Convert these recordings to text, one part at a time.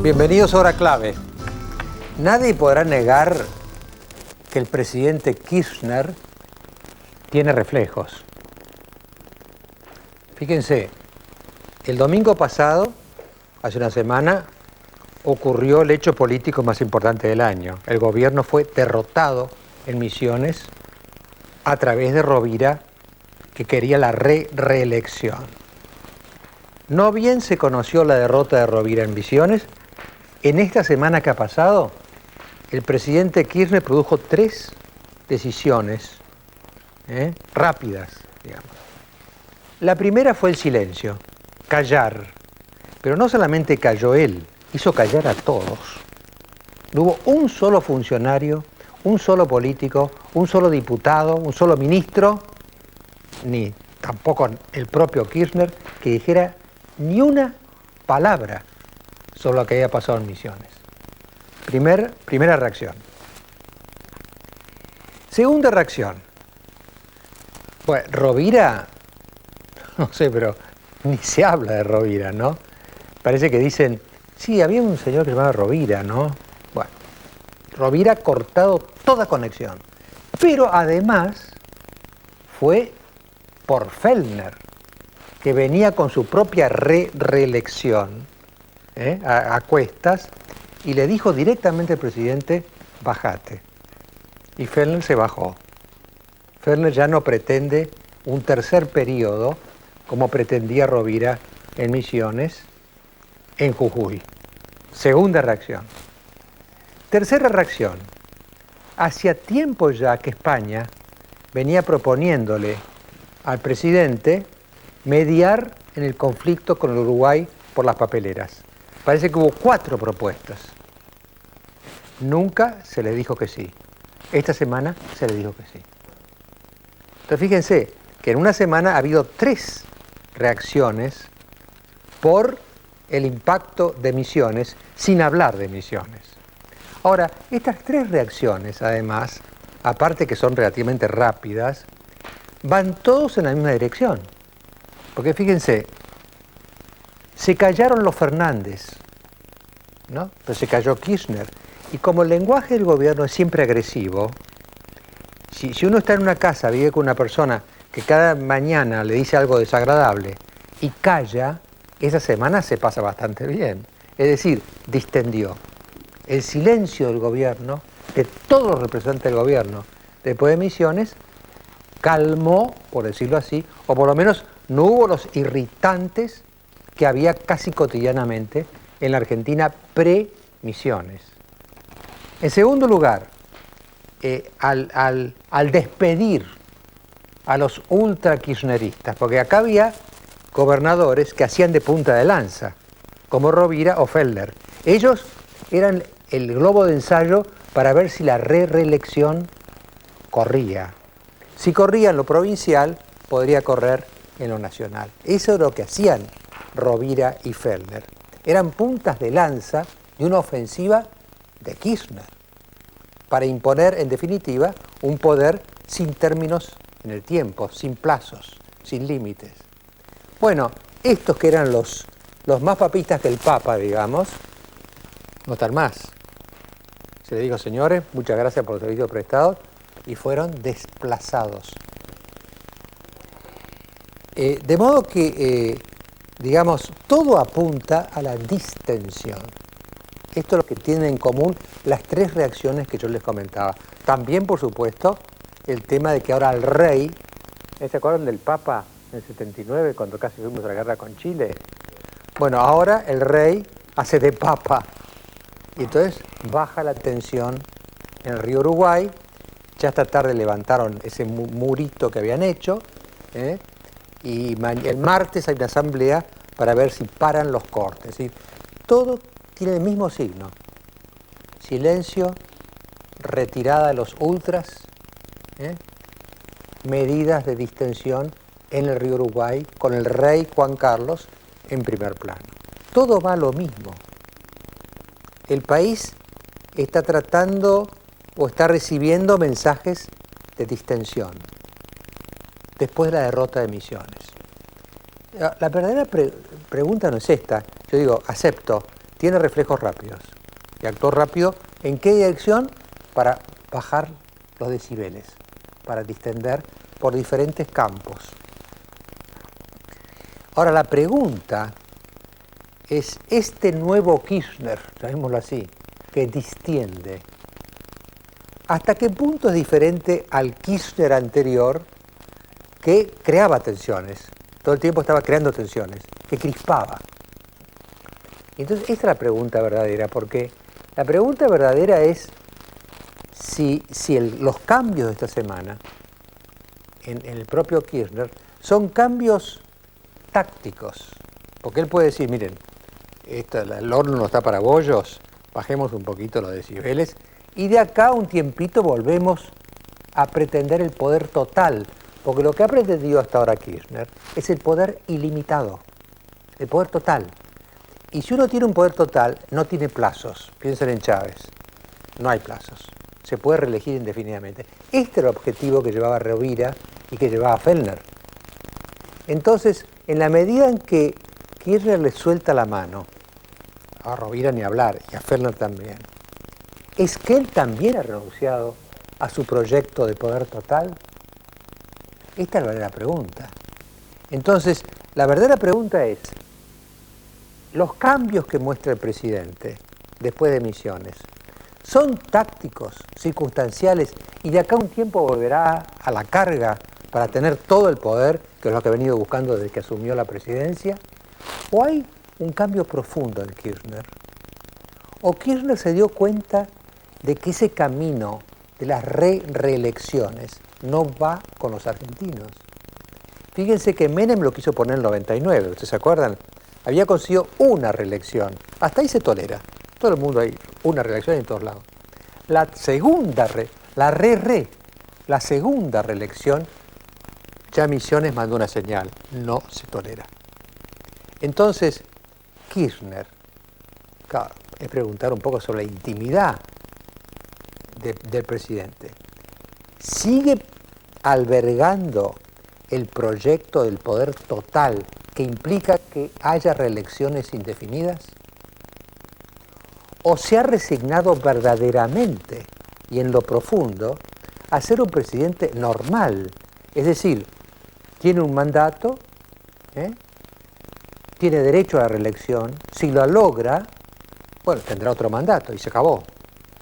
Bienvenidos a Hora Clave. Nadie podrá negar que el presidente Kirchner tiene reflejos. Fíjense, el domingo pasado, hace una semana, ocurrió el hecho político más importante del año. El gobierno fue derrotado en Misiones a través de Rovira, que quería la reelección. No bien se conoció la derrota de Rovira en Misiones, en esta semana que ha pasado, el presidente Kirchner produjo 3 decisiones rápidas, digamos. La primera fue el silencio, callar. Pero no solamente calló él, hizo callar a todos. No hubo un solo funcionario, un solo político, un solo diputado, un solo ministro, ni tampoco el propio Kirchner, que dijera ni una palabra sobre lo que había pasado en Misiones. Primera reacción. Segunda reacción. Bueno, Rovira, no sé, pero ni se habla de Rovira, ¿no? Parece que dicen, sí, había un señor que se llamaba Rovira, ¿no? Bueno, Rovira ha cortado toda conexión. Pero además fue por Fellner, que venía con su propia reelección a cuestas, y le dijo directamente al presidente, bájate. Y Fellner se bajó. Fellner ya no pretende un tercer periodo como pretendía Rovira en Misiones, en Jujuy. Segunda reacción. Tercera reacción. Hacía tiempo ya que España venía proponiéndole al presidente mediar en el conflicto con el Uruguay por las papeleras. Parece que hubo 4 propuestas. Nunca se le dijo que sí. Esta semana se le dijo que sí. Entonces fíjense que en una semana ha habido 3 reacciones por el impacto de Misiones, sin hablar de Misiones. Ahora, estas 3 reacciones, además, aparte que son relativamente rápidas, van todos en la misma dirección. Porque fíjense, se callaron los Fernández, ¿no? Pero se calló Kirchner. Y como el lenguaje del gobierno es siempre agresivo, si uno está en una casa, vive con una persona que cada mañana le dice algo desagradable y calla, esa semana se pasa bastante bien. Es decir, distendió. El silencio del gobierno, de todos los representantes del gobierno, después de Misiones, calmó, por decirlo así, o por lo menos no hubo los irritantes que había casi cotidianamente en la Argentina pre-Misiones. En segundo lugar, al despedir a los ultra-kirchneristas, porque acá había gobernadores que hacían de punta de lanza, como Rovira o Fellner. Ellos eran el globo de ensayo para ver si la reelección corría. Si corría en lo provincial, podría correr en lo nacional. Eso es lo que hacían Rovira y Fellner. Eran puntas de lanza de una ofensiva de Kirchner para imponer, en definitiva, un poder sin términos en el tiempo, sin plazos, sin límites. Bueno, estos que eran los más papistas que el Papa, digamos, no están más. Se le dijo, señores, muchas gracias por los servicios prestados, y fueron desplazados. De modo que, digamos, todo apunta a la distensión. Esto es lo que tienen en común las 3 reacciones que yo les comentaba. También, por supuesto, el tema de que ahora el rey, ¿se acuerdan del Papa en el 79, cuando casi fuimos a la guerra con Chile? Bueno, ahora el rey hace de Papa. Y entonces baja la tensión en el río Uruguay. Ya esta tarde levantaron ese murito que habían hecho, y el martes hay una asamblea para ver si paran los cortes. ¿Sí? Todo tiene el mismo signo. Silencio, retirada de los ultras, medidas de distensión en el río Uruguay con el rey Juan Carlos en primer plano. Todo va a lo mismo. El país está tratando o está recibiendo mensajes de distensión después de la derrota de Misiones. La verdadera pregunta no es esta. Yo digo, acepto tiene reflejos rápidos. Y actuó rápido, ¿en qué dirección? Para bajar los decibeles, para distender por diferentes campos. Ahora la pregunta es, este nuevo Kirchner, llamémoslo así, que distiende, ¿hasta qué punto es diferente al Kirchner anterior que creaba tensiones? Todo el tiempo estaba creando tensiones, que crispaba. Entonces, esta es la pregunta verdadera, porque la pregunta verdadera es si los cambios de esta semana en el propio Kirchner son cambios tácticos. Porque él puede decir, miren, el horno no está para bollos, bajemos un poquito los decibeles y de acá un tiempito volvemos a pretender el poder total. Porque lo que ha pretendido hasta ahora Kirchner es el poder ilimitado, el poder total. Y si uno tiene un poder total, no tiene plazos. Piensen en Chávez. No hay plazos. Se puede reelegir indefinidamente. Este era el objetivo que llevaba Rovira y que llevaba Fellner. Entonces, en la medida en que Kirchner le suelta la mano, a Rovira ni hablar, y a Fellner también, ¿es que él también ha renunciado a su proyecto de poder total? Esta es la verdadera pregunta. Entonces, la verdadera pregunta es, los cambios que muestra el presidente después de Misiones, ¿son tácticos, circunstanciales, y de acá a un tiempo volverá a la carga para tener todo el poder, que es lo que ha venido buscando desde que asumió la presidencia? ¿O hay un cambio profundo en Kirchner? ¿O Kirchner se dio cuenta de que ese camino de las reelecciones no va con los argentinos? Fíjense que Menem lo quiso poner en el 99, ¿ustedes se acuerdan? Había conseguido una reelección. Hasta ahí se tolera. Todo el mundo hay una reelección en todos lados. La segunda reelección, ya Misiones mandó una señal. No se tolera. Entonces, Kirchner, claro, es preguntar un poco sobre la intimidad del presidente. ¿Sigue albergando el proyecto del poder total que implica que haya reelecciones indefinidas? ¿O se ha resignado verdaderamente y en lo profundo a ser un presidente normal? Es decir, tiene un mandato, tiene derecho a la reelección, si lo logra, bueno, tendrá otro mandato y se acabó.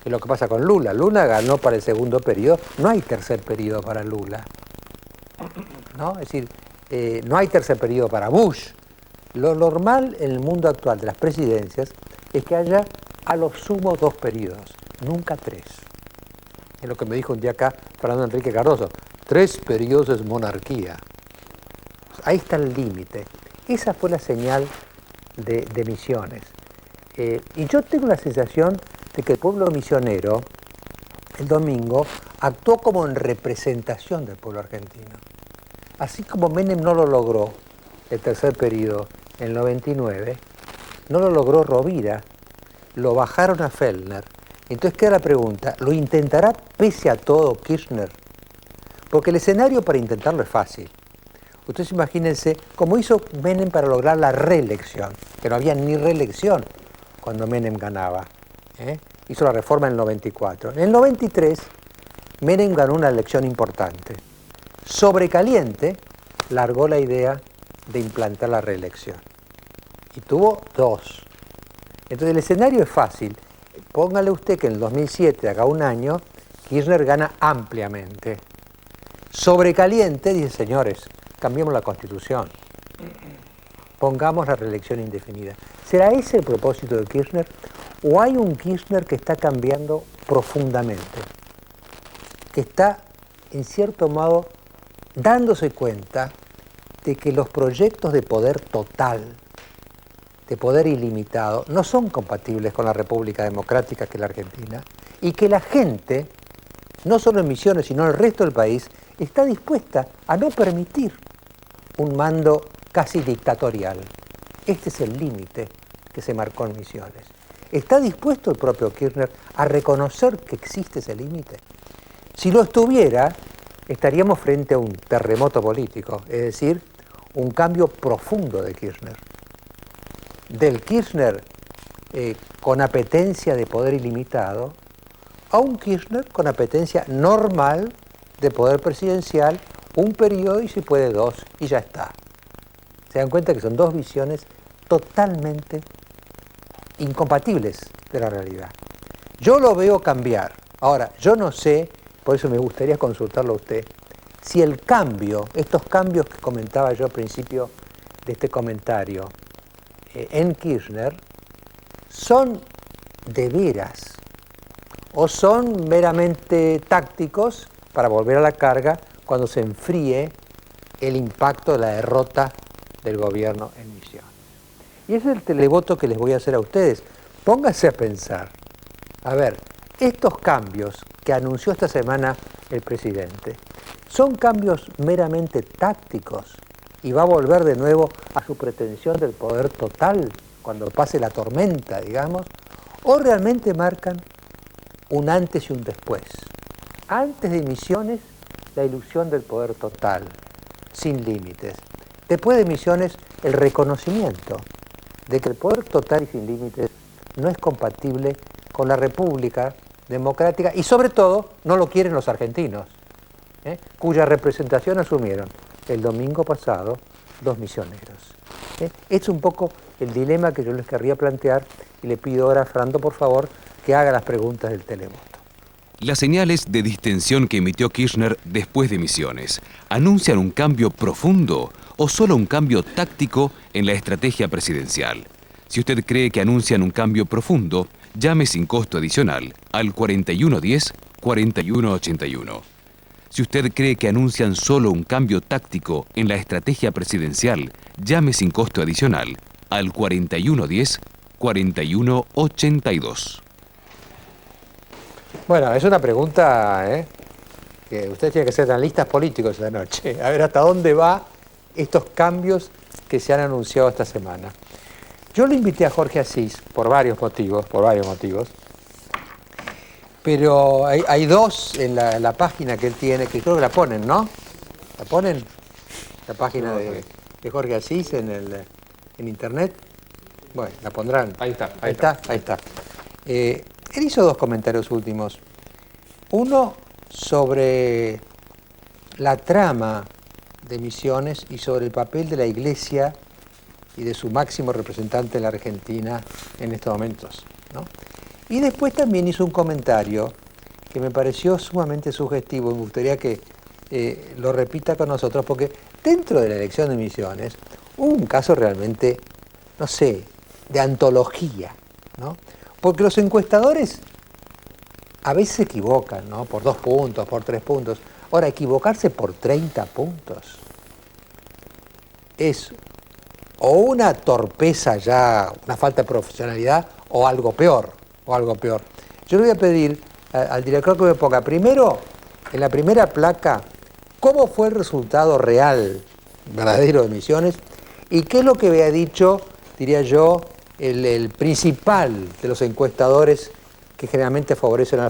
Es lo que pasa con Lula. Lula ganó para el segundo periodo, no hay tercer periodo para Lula. ¿No? Es decir, no hay tercer periodo para Bush. Lo normal en el mundo actual de las presidencias es que haya a lo sumo 2 periodos, nunca 3. Es lo que me dijo un día acá Fernando Enrique Cardoso. 3 periodos es monarquía. Ahí está el límite. Esa fue la señal de Misiones. Y yo tengo la sensación de que el pueblo misionero, el domingo, actuó como en representación del pueblo argentino. Así como Menem no lo logró, el tercer periodo, en el 99, no lo logró Rovira, lo bajaron a Fellner. Entonces queda la pregunta, ¿lo intentará pese a todo Kirchner? Porque el escenario para intentarlo es fácil. Ustedes imagínense cómo hizo Menem para lograr la reelección, que no había ni reelección cuando Menem ganaba. Hizo la reforma en el 94. En el 93, Menem ganó una elección importante. Sobrecaliente, largó la idea de implantar la reelección. Y tuvo 2. Entonces el escenario es fácil. Póngale usted que en el 2007, acá un año, Kirchner gana ampliamente. Sobrecaliente, dice, señores, cambiemos la Constitución. Pongamos la reelección indefinida. ¿Será ese el propósito de Kirchner? ¿O hay un Kirchner que está cambiando profundamente? Que está, en cierto modo, dándose cuenta de que los proyectos de poder total, de poder ilimitado, no son compatibles con la República Democrática que es la Argentina, y que la gente, no solo en Misiones, sino en el resto del país, está dispuesta a no permitir un mando casi dictatorial. Este es el límite que se marcó en Misiones. ¿Está dispuesto el propio Kirchner a reconocer que existe ese límite? Si lo estuviera, estaríamos frente a un terremoto político, es decir, un cambio profundo de Kirchner. Del Kirchner con apetencia de poder ilimitado, a un Kirchner con apetencia normal de poder presidencial, un periodo y si puede dos, y ya está. Se dan cuenta que son dos visiones totalmente incompatibles de la realidad. Yo lo veo cambiar. Ahora, yo no sé, por eso me gustaría consultarlo a usted, si el cambio, estos cambios que comentaba yo al principio de este comentario, en Kirchner, son de veras o son meramente tácticos para volver a la carga cuando se enfríe el impacto de la derrota del gobierno en Misiones. Y ese es el televoto que les voy a hacer a ustedes. Pónganse a pensar, a ver, estos cambios que anunció esta semana el presidente, ¿son cambios meramente tácticos y va a volver de nuevo a su pretensión del poder total cuando pase la tormenta, digamos? ¿O realmente marcan un antes y un después? Antes de Misiones, la ilusión del poder total, sin límites. Después de Misiones, el reconocimiento de que el poder total y sin límites no es compatible con la República Democrática y sobre todo no lo quieren los argentinos, cuya representación asumieron el domingo pasado los misioneros. Es un poco el dilema que yo les querría plantear y le pido ahora a Fernando, por favor, que haga las preguntas del televoto. Las señales de distensión que emitió Kirchner después de Misiones, ¿anuncian un cambio profundo o solo un cambio táctico en la estrategia presidencial? Si usted cree que anuncian un cambio profundo, llame sin costo adicional al 4110-4181. Si usted cree que anuncian solo un cambio táctico en la estrategia presidencial, llame sin costo adicional al 4110-4182. Bueno, es una pregunta que usted tiene que ser analistas políticos esta noche. A ver hasta dónde va estos cambios que se han anunciado esta semana. Yo lo invité a Jorge Asís por varios motivos, pero hay dos en la página que él tiene, que creo que la ponen, ¿no? ¿La ponen? La página de Jorge Asís en internet. Bueno, la pondrán. Ahí está. Él hizo dos comentarios últimos. Uno sobre la trama de Misiones y sobre el papel de la Iglesia y de su máximo representante en la Argentina en estos momentos, ¿no? Y después también hizo un comentario que me pareció sumamente sugestivo y me gustaría que lo repita con nosotros, porque dentro de la elección de Misiones hubo un caso realmente, no sé, de antología, ¿no? Porque los encuestadores a veces se equivocan, ¿no? Por 2 puntos, por 3 puntos. Ahora, equivocarse por 30 puntos es o una torpeza ya, una falta de profesionalidad, o algo peor. Yo le voy a pedir al director que me ponga primero, en la primera placa, cómo fue el resultado real, verdadero de Misiones, y qué es lo que había dicho, diría yo, el principal de los encuestadores que generalmente favorecen al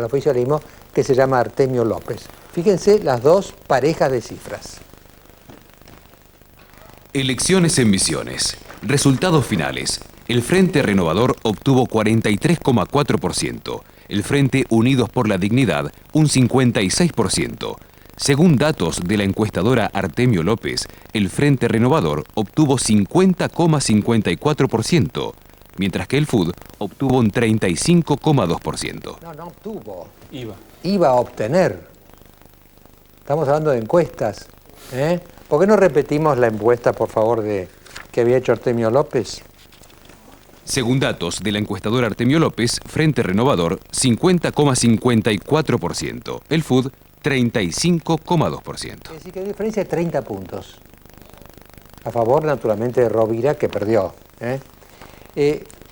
oficialismo, que se llama Artemio López. Fíjense las dos parejas de cifras. Elecciones en Misiones. Resultados finales. El Frente Renovador obtuvo 43,4%. El Frente Unidos por la Dignidad, un 56%. Según datos de la encuestadora Artemio López, el Frente Renovador obtuvo 50,54%, mientras que el FUD obtuvo un 35,2%. No obtuvo. Iba a obtener. Estamos hablando de encuestas. ¿Por qué no repetimos la encuesta, por favor, que había hecho Artemio López? Según datos de la encuestadora Artemio López, Frente Renovador, 50,54%. El FUD, 35,2%. Es decir, que hay diferencia de 30 puntos. A favor, naturalmente, de Rovira, que perdió.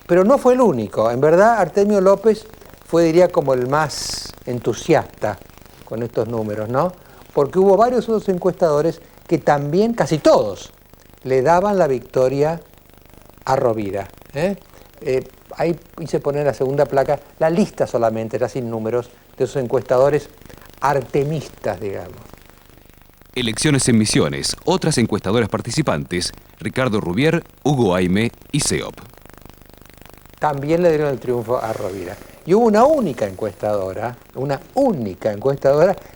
Pero no fue el único. En verdad, Artemio López fue, diría, como el más entusiasta con estos números, ¿no? Porque hubo varios otros encuestadores que también, casi todos, le daban la victoria a Rovira. Ahí hice poner en la segunda placa la lista solamente, era sin números, de esos encuestadores artemistas, digamos. Elecciones en Misiones. Otras encuestadoras participantes: Ricardo Rubier, Hugo Aime y CEOP. también le dieron el triunfo a Rovira. Y hubo una única encuestadora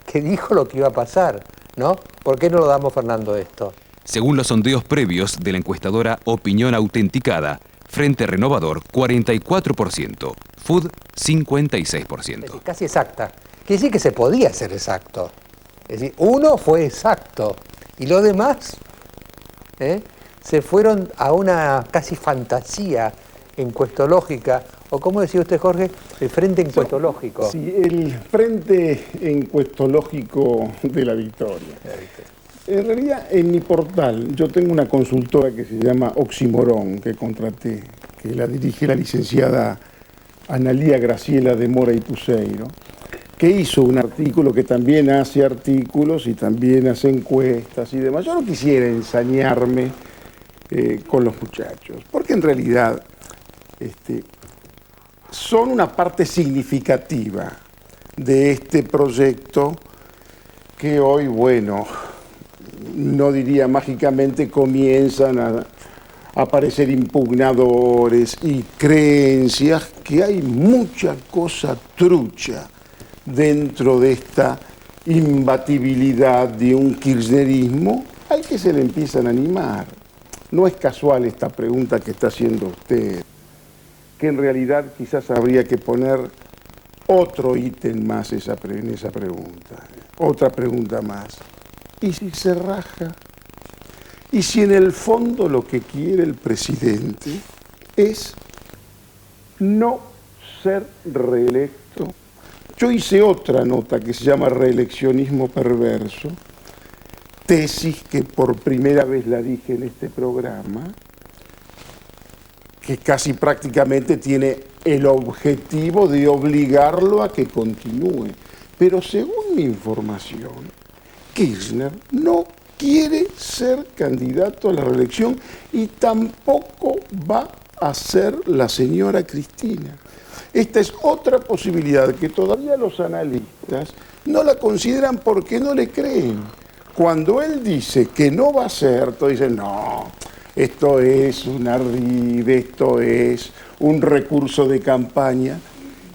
que dijo lo que iba a pasar, ¿no? ¿Por qué no lo damos, Fernando, esto? Según los sondeos previos de la encuestadora Opinión Autenticada, Frente Renovador 44%, FUD 56%. Casi exacta. Quiere decir que se podía ser exacto. Es decir, uno fue exacto y los demás se fueron a una casi fantasía encuestológica, o como decía usted, Jorge, el frente encuestológico. Sí, el frente encuestológico de la victoria. En realidad, en mi portal, yo tengo una consultora que se llama Oximorón, que contraté, que la dirige la licenciada Analía Graciela de Mora y Tuseiro, que hizo un artículo, que también hace artículos y también hace encuestas y demás. Yo no quisiera ensañarme con los muchachos, porque en realidad son una parte significativa de este proyecto que hoy, bueno, no diría mágicamente, comienzan a aparecer impugnadores y creencias que hay mucha cosa trucha dentro de esta imbatibilidad de un kirchnerismo al que se le empiezan a animar. No es casual esta pregunta que está haciendo usted, que en realidad quizás habría que poner otro ítem más en esa pregunta, otra pregunta más. ¿Y si se raja? ¿Y si en el fondo lo que quiere el presidente es no ser reelecto? Yo hice otra nota que se llama Reeleccionismo Perverso, tesis que por primera vez la dije en este programa, que casi prácticamente tiene el objetivo de obligarlo a que continúe. Pero según mi información, Kirchner no quiere ser candidato a la reelección y tampoco va a ser la señora Cristina. Esta es otra posibilidad que todavía los analistas no la consideran porque no le creen. Cuando él dice que no va a ser, todos dicen, no, esto es un ardid, esto es un recurso de campaña.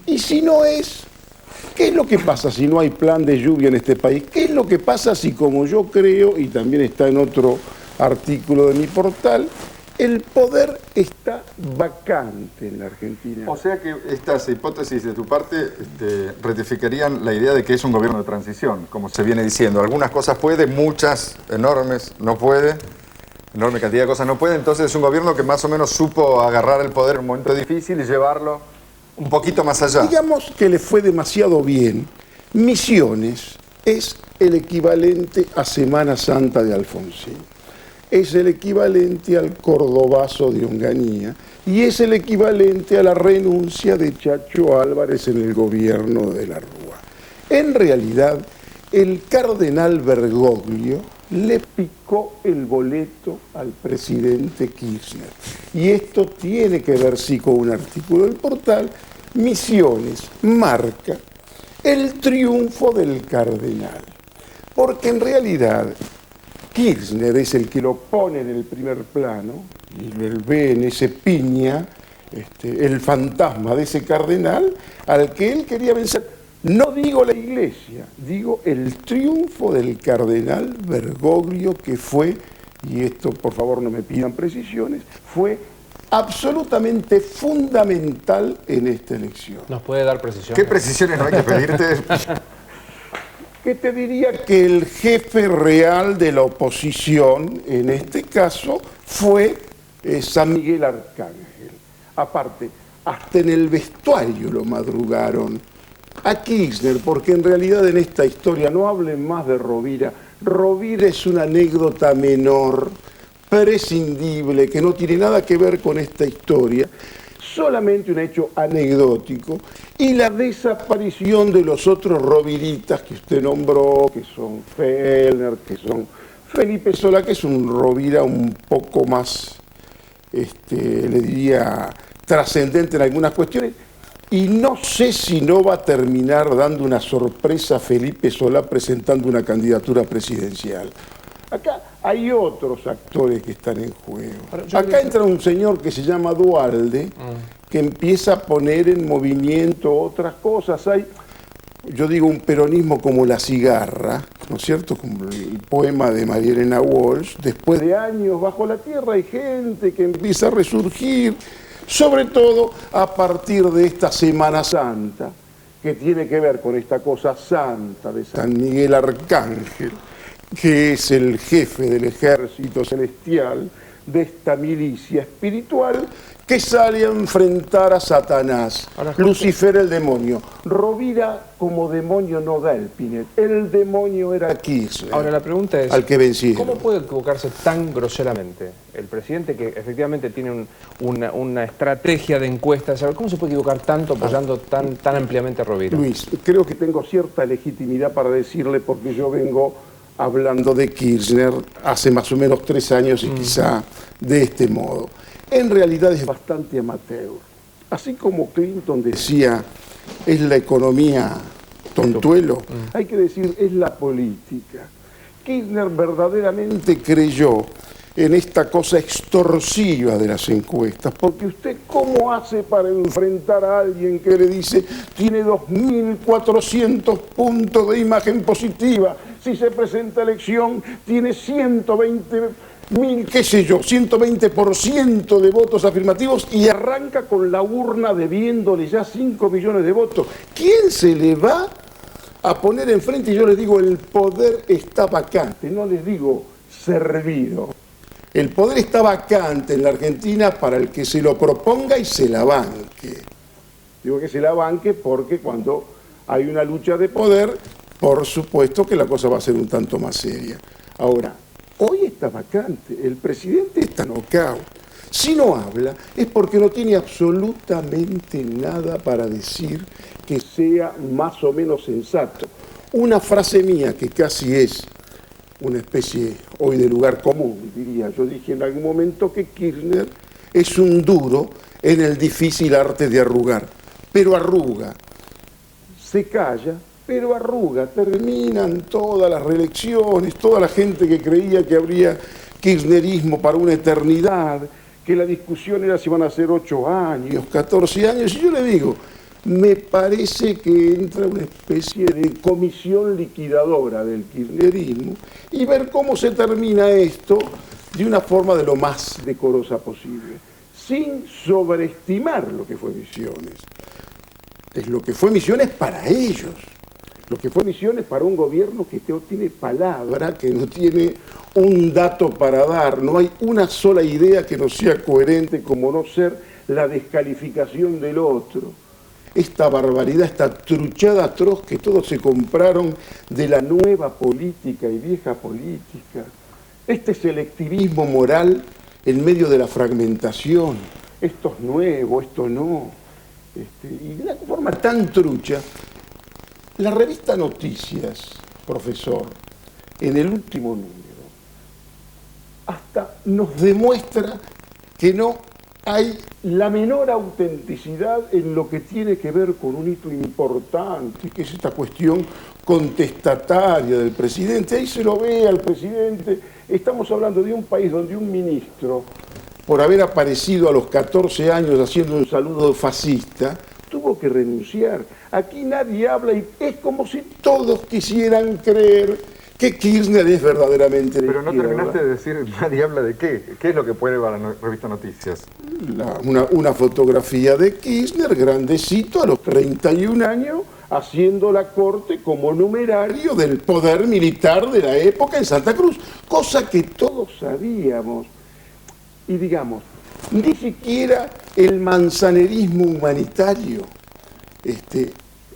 Y si no es, ¿qué es lo que pasa si no hay plan de lluvia en este país? ¿Qué es lo que pasa si, como yo creo, y también está en otro artículo de mi portal, el poder está vacante en la Argentina? O sea que estas hipótesis de tu parte ratificarían la idea de que es un gobierno de transición, como se viene diciendo. Algunas cosas puede, muchas, enormes, no puede, enorme cantidad de cosas no puede. Entonces es un gobierno que más o menos supo agarrar el poder en un momento difícil y llevarlo un poquito más allá. Digamos que le fue demasiado bien. Misiones es el equivalente a Semana Santa de Alfonsín. Es el equivalente al Cordobazo de Onganía y es el equivalente a la renuncia de Chacho Álvarez en el gobierno de la Rúa. En realidad, el cardenal Bergoglio le picó el boleto al presidente Kirchner. Y esto tiene que ver, sí, con un artículo del portal. Misiones marca el triunfo del cardenal. Porque en realidad Kirchner es el que lo pone en el primer plano y él ve en ese piña el fantasma de ese cardenal al que él quería vencer. No digo la iglesia, digo el triunfo del cardenal Bergoglio, que fue, y esto por favor no me pidan precisiones, fue absolutamente fundamental en esta elección. ¿Nos puede dar precisiones? ¿Qué precisiones no hay que pedirte? Que te diría que el jefe real de la oposición, en este caso, fue San Miguel Arcángel. Aparte, hasta en el vestuario lo madrugaron a Kirchner, porque en realidad en esta historia, no hablen más de Rovira, Rovira es una anécdota menor, prescindible, que no tiene nada que ver con esta historia, solamente un hecho anecdótico, y la desaparición de los otros roviritas que usted nombró, que son Fellner, que son Felipe Solá, que es un Rovira un poco más, le diría, trascendente en algunas cuestiones, y no sé si no va a terminar dando una sorpresa a Felipe Solá presentando una candidatura presidencial. Acá hay otros actores que están en juego. Ahora, yo Acá creo que- entra un señor que se llama Duhalde, que empieza a poner en movimiento otras cosas. Hay, yo digo, un peronismo como la cigarra, ¿no es cierto? Como el poema de María Elena Walsh. Después de años bajo la tierra hay gente que empieza a resurgir, sobre todo a partir de esta Semana Santa, que tiene que ver con esta cosa santa de San Miguel Arcángel, que es el jefe del ejército celestial de esta milicia espiritual que sale a enfrentar a Satanás. Ahora, Jorge, Lucifer el demonio. Rovira como demonio no da el Pinet. El demonio era Kirchner, Ahora la pregunta es, al que vencieron. ¿cómo puede equivocarse tan groseramente el presidente que efectivamente tiene una estrategia de encuestas? ¿Cómo se puede equivocar tanto apoyando tan ampliamente a Rovira? Luis, creo que tengo cierta legitimidad para decirle porque yo vengo hablando de Kirchner hace más o menos 3 años y quizá de este modo. En realidad es bastante amateur. Así como Clinton decía, es la economía tontuelo, hay que decir, es la política. Kirchner verdaderamente creyó en esta cosa extorsiva de las encuestas, porque usted ¿cómo hace para enfrentar a alguien que le dice tiene 2.400 puntos de imagen positiva, si se presenta elección tiene 120.000, qué sé yo, 120% de votos afirmativos y arranca con la urna debiéndole ya 5 millones de votos? ¿Quién se le va a poner enfrente? Y yo les digo, el poder está vacante, no les digo servido. El poder está vacante en la Argentina para el que se lo proponga y se la banque. Digo que se la banque porque cuando hay una lucha de poder, por supuesto que la cosa va a ser un tanto más seria. Ahora, hoy está vacante, el presidente está knockout. Si no habla es porque no tiene absolutamente nada para decir que sea más o menos sensato. Una frase mía que casi es una especie hoy de lugar común, diría. Yo dije en algún momento que Kirchner es un duro en el difícil arte de arrugar, pero arruga, se calla, pero arruga. Terminan todas las reelecciones, toda la gente que creía que habría kirchnerismo para una eternidad, que la discusión era si van a ser 8 años, 14 años, y yo le digo, me parece que entra una especie de comisión liquidadora del kirchnerismo y ver cómo se termina esto de una forma de lo más decorosa posible, sin sobreestimar lo que fue Misiones. Es lo que fue Misiones para ellos, lo que fue Misiones para un gobierno que no tiene palabra, que no tiene un dato para dar, no hay una sola idea que no sea coherente como no ser la descalificación del otro. Esta barbaridad, esta truchada atroz que todos se compraron de la nueva política y vieja política, este selectivismo moral en medio de la fragmentación, esto es nuevo, esto no, y de una forma tan trucha. La revista Noticias, profesor, en el último número, hasta nos demuestra que no hay la menor autenticidad en lo que tiene que ver con un hito importante, que es esta cuestión contestataria del presidente. Ahí se lo ve al presidente. Estamos hablando de un país donde un ministro, por haber aparecido a los 14 años haciendo un saludo fascista, tuvo que renunciar. Aquí nadie habla y es como si todos quisieran creer que Kirchner es verdaderamente de Pero no izquierda. terminaste de decir, nadie habla de qué. ¿Qué es lo que puede para la revista Noticias? Una fotografía de Kirchner, grandecito, a los 31 años, haciendo la corte como numerario del poder militar de la época en Santa Cruz, cosa que todos sabíamos. Y digamos, ni siquiera el manzanerismo humanitario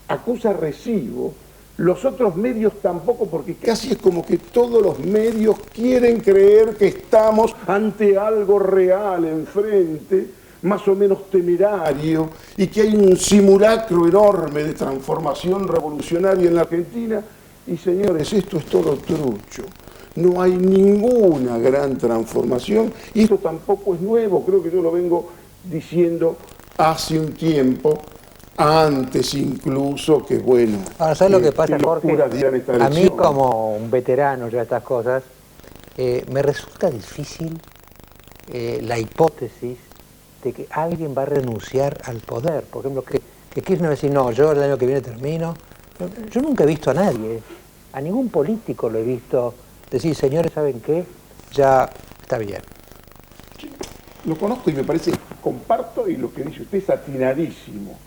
acusa recibo. Los otros medios tampoco, porque casi es como que todos los medios quieren creer que estamos ante algo real enfrente, más o menos temerario, y que hay un simulacro enorme de transformación revolucionaria en la Argentina. Y señores, esto es todo trucho. No hay ninguna gran transformación, y esto tampoco es nuevo, creo que yo lo vengo diciendo hace un tiempo, antes incluso, que bueno. Ahora, ¿sabes lo que pasa, qué Jorge? locura dirán esta A mí, elección. como un veterano ya de estas cosas, me resulta difícil la hipótesis de que alguien va a renunciar al poder. Por ejemplo, que Kirchner va a decir, no, yo el año que viene termino. Yo nunca he visto a nadie, a ningún político lo he visto decir, señores, ¿saben qué? Ya está bien. Lo conozco y me parece, comparto, y lo que dice usted es atinadísimo.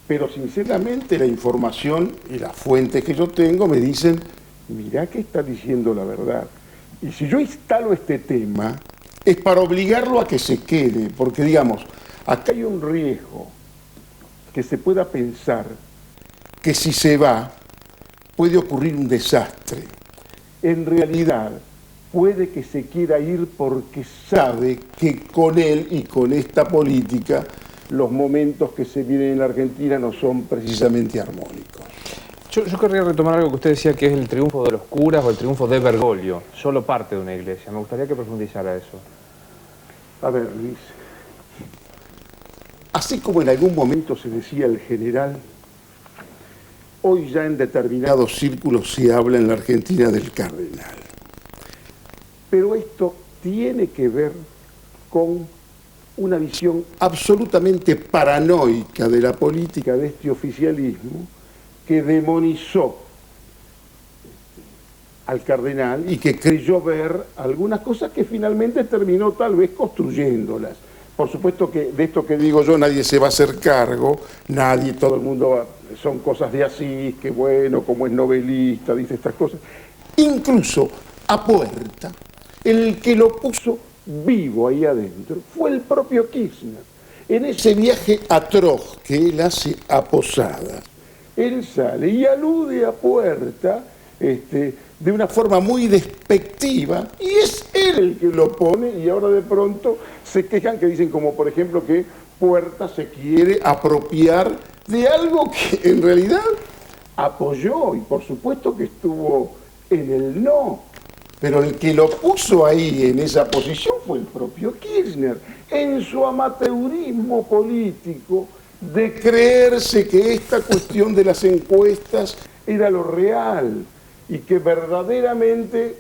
Pero sinceramente la información y las fuentes que yo tengo me dicen, mirá que está diciendo la verdad. Y si yo instalo este tema, es para obligarlo a que se quede, porque digamos, acá hay un riesgo que se pueda pensar que si se va puede ocurrir un desastre. En realidad puede que se quiera ir porque sabe que con él y con esta política los momentos que se vienen en la Argentina no son precisamente armónicos. Yo querría retomar algo que usted decía, que es el triunfo de los curas o el triunfo de Bergoglio, solo parte de una iglesia. Me gustaría que profundizara eso. A ver, Luis, así como en algún momento se decía el general, hoy ya en determinados círculos se habla en la Argentina del cardenal. Pero esto tiene que ver con una visión absolutamente paranoica de la política de este oficialismo que demonizó al cardenal y que creyó ver algunas cosas que finalmente terminó tal vez construyéndolas. Por supuesto que de esto que digo yo nadie se va a hacer cargo, nadie, todo el mundo va, son cosas de Asís, que bueno, como es novelista, dice estas cosas. Incluso a Puerta, el que lo puso vivo ahí adentro fue el propio Kirchner. En ese viaje atroz que él hace a Posadas, él sale y alude a Puerta de una forma muy despectiva, y es él el que lo pone, y ahora de pronto se quejan que dicen como por ejemplo que Puerta se quiere apropiar de algo que en realidad apoyó, y por supuesto que estuvo en el no. Pero el que lo puso ahí en esa posición fue el propio Kirchner, en su amateurismo político de creerse que esta cuestión de las encuestas era lo real y que verdaderamente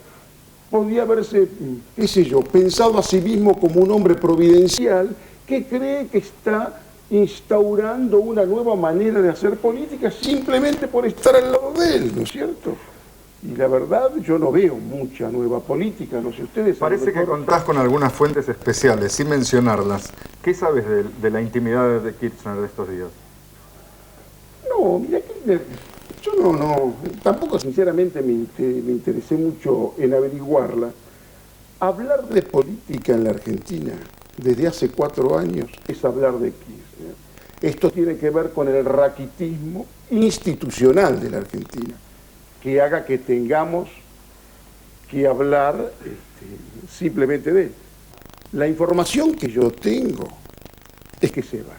podía haberse, qué sé yo, pensado a sí mismo como un hombre providencial que cree que está instaurando una nueva manera de hacer política simplemente por estar al lado de él, ¿no es cierto? Y la verdad, yo no veo mucha nueva política, no sé ustedes. Parece que contás con algunas fuentes especiales, sin mencionarlas. ¿Qué sabes de la intimidad de Kirchner de estos días? No, mira, yo no, tampoco sinceramente me interesé mucho en averiguarla. Hablar de política en la Argentina desde hace 4 años es hablar de Kirchner. Esto tiene que ver con el raquitismo institucional de la Argentina, que haga que tengamos que hablar simplemente de él. La información que yo tengo es que se va,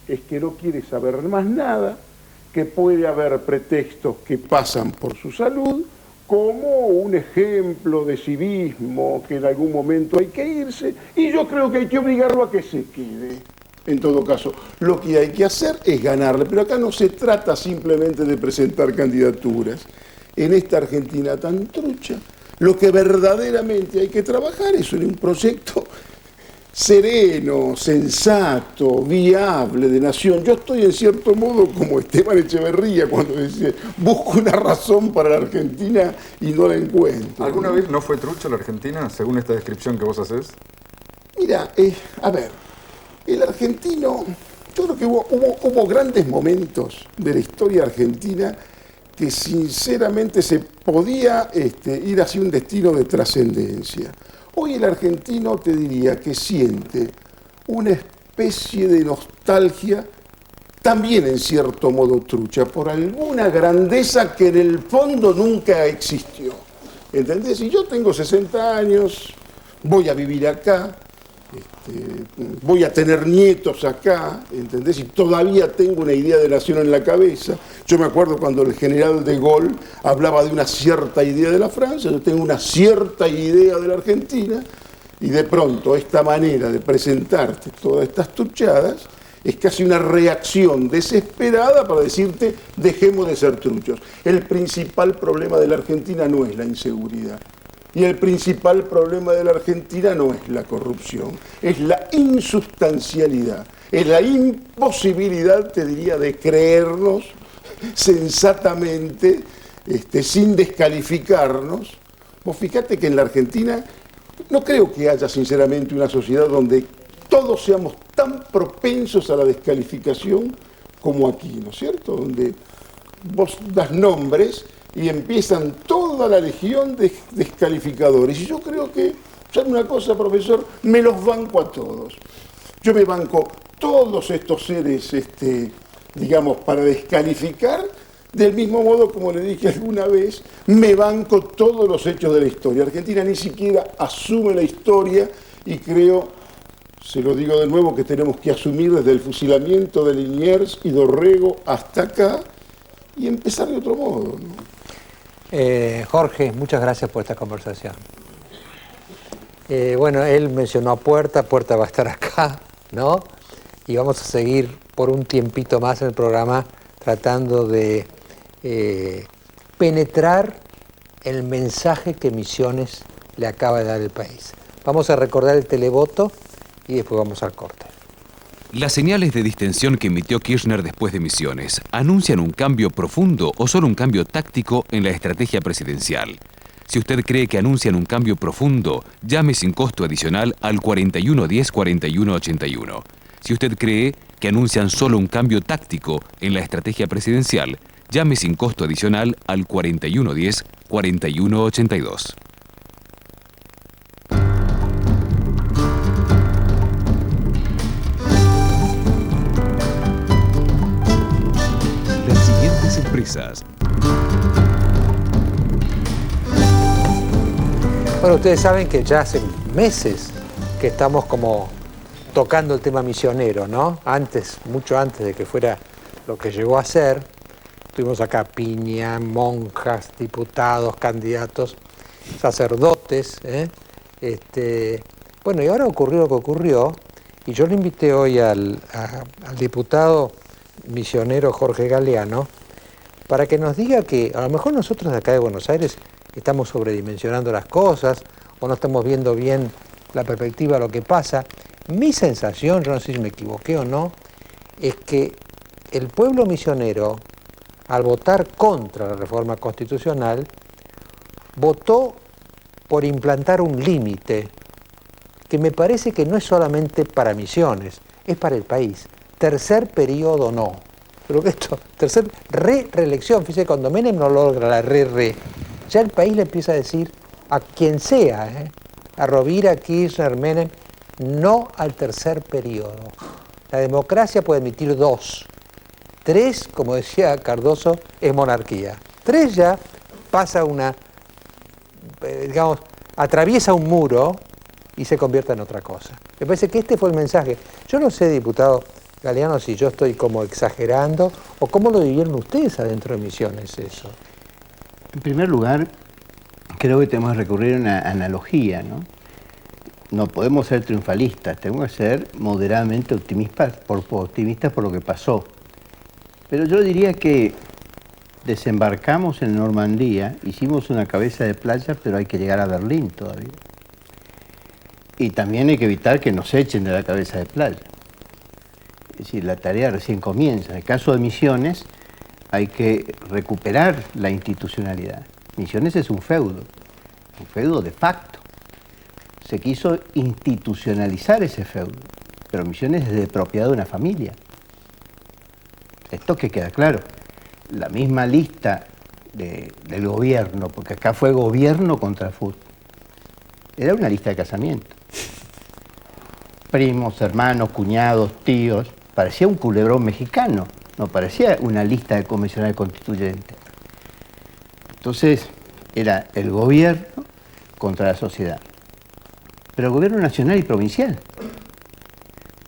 es que no quiere saber más nada, que puede haber pretextos que pasan por su salud, como un ejemplo de civismo, que en algún momento hay que irse, y yo creo que hay que obligarlo a que se quede. En todo caso, lo que hay que hacer es ganarle, pero acá no se trata simplemente de presentar candidaturas. En esta Argentina tan trucha, lo que verdaderamente hay que trabajar es en un proyecto sereno, sensato, viable de nación. Yo estoy en cierto modo como Esteban Echeverría cuando dice, busco una razón para la Argentina y no la encuentro. ¿Alguna vez no fue trucha la Argentina, según esta descripción que vos haces? Mira, a ver, el argentino, yo creo que hubo grandes momentos de la historia argentina que sinceramente se podía ir hacia un destino de trascendencia. Hoy el argentino te diría que siente una especie de nostalgia, también en cierto modo trucha, por alguna grandeza que en el fondo nunca existió. ¿Entendés? Y yo tengo 60 años, voy a vivir acá, voy a tener nietos acá, ¿entendés? Y todavía tengo una idea de nación en la cabeza. Yo me acuerdo cuando el general de Gaulle hablaba de una cierta idea de la Francia, yo tengo una cierta idea de la Argentina, y de pronto esta manera de presentarte todas estas truchadas es casi una reacción desesperada para decirte dejemos de ser truchos. El principal problema de la Argentina no es la inseguridad. Y el principal problema de la Argentina no es la corrupción, es la insubstancialidad, es la imposibilidad, te diría, de creernos sensatamente, sin descalificarnos. Vos fíjate que en la Argentina no creo que haya sinceramente una sociedad donde todos seamos tan propensos a la descalificación como aquí, ¿no es cierto? Donde vos das nombres y empiezan toda la legión de descalificadores. Y yo creo que, ¿sabe una cosa, profesor? Me los banco a todos. Yo me banco todos estos seres, digamos, para descalificar, del mismo modo, como le dije alguna vez, me banco todos los hechos de la historia. Argentina ni siquiera asume la historia y creo, se lo digo de nuevo, que tenemos que asumir desde el fusilamiento de Liniers y Dorrego hasta acá y empezar de otro modo, ¿no? Jorge, muchas gracias por esta conversación. Bueno, él mencionó a Puerta va a estar acá, ¿no? Y vamos a seguir por un tiempito más en el programa tratando de penetrar el mensaje que Misiones le acaba de dar al país. Vamos a recordar el televoto y después vamos al corte. Las señales de distensión que emitió Kirchner después de Misiones anuncian un cambio profundo o solo un cambio táctico en la estrategia presidencial. Si usted cree que anuncian un cambio profundo, llame sin costo adicional al 4110-4181. Si usted cree que anuncian solo un cambio táctico en la estrategia presidencial, llame sin costo adicional al 4110-4182. Las siguientes empresas. Bueno, ustedes saben que ya hace meses que estamos como tocando el tema misionero, ¿no? Antes, mucho antes de que fuera lo que llegó a ser, tuvimos acá piña, monjas, diputados, candidatos, sacerdotes, Bueno, y ahora ocurrió lo que ocurrió, y yo le invité hoy al diputado misionero Jorge Galeano para que nos diga que a lo mejor nosotros de acá de Buenos Aires estamos sobredimensionando las cosas o no estamos viendo bien la perspectiva de lo que pasa. Mi sensación, yo no sé si me equivoqué o no, es que el pueblo misionero, al votar contra la reforma constitucional, votó por implantar un límite que me parece que no es solamente para Misiones, es para el país. Tercer periodo no. Pero que esto, tercer reelección, fíjese, cuando Menem no logra la ya el país le empieza a decir a quien sea, a Rovira, Kirchner, Menem, no al tercer periodo. La democracia puede emitir 2. 3, como decía Cardoso, es monarquía. 3 ya pasa digamos, atraviesa un muro y se convierte en otra cosa. Me parece que este fue el mensaje. Yo no sé, diputado Galeano, si yo estoy como exagerando o cómo lo vivieron ustedes adentro de Misiones eso. En primer lugar, creo que tenemos que recurrir a una analogía, ¿no? No podemos ser triunfalistas, tenemos que ser moderadamente optimistas por lo que pasó. Pero yo diría que desembarcamos en Normandía, hicimos una cabeza de playa, pero hay que llegar a Berlín todavía. Y también hay que evitar que nos echen de la cabeza de playa. Es decir, la tarea recién comienza. En el caso de Misiones, hay que recuperar la institucionalidad. Misiones es un feudo de facto. Se quiso institucionalizar ese feudo, pero Misiones es de propiedad de una familia. Esto que queda claro. La misma lista del gobierno, porque acá fue gobierno contra FUT, era una lista de casamiento. Primos, hermanos, cuñados, tíos, parecía un culebrón mexicano, no parecía una lista de comisionado constituyente. Entonces, era el gobierno contra la sociedad. Pero el gobierno nacional y provincial,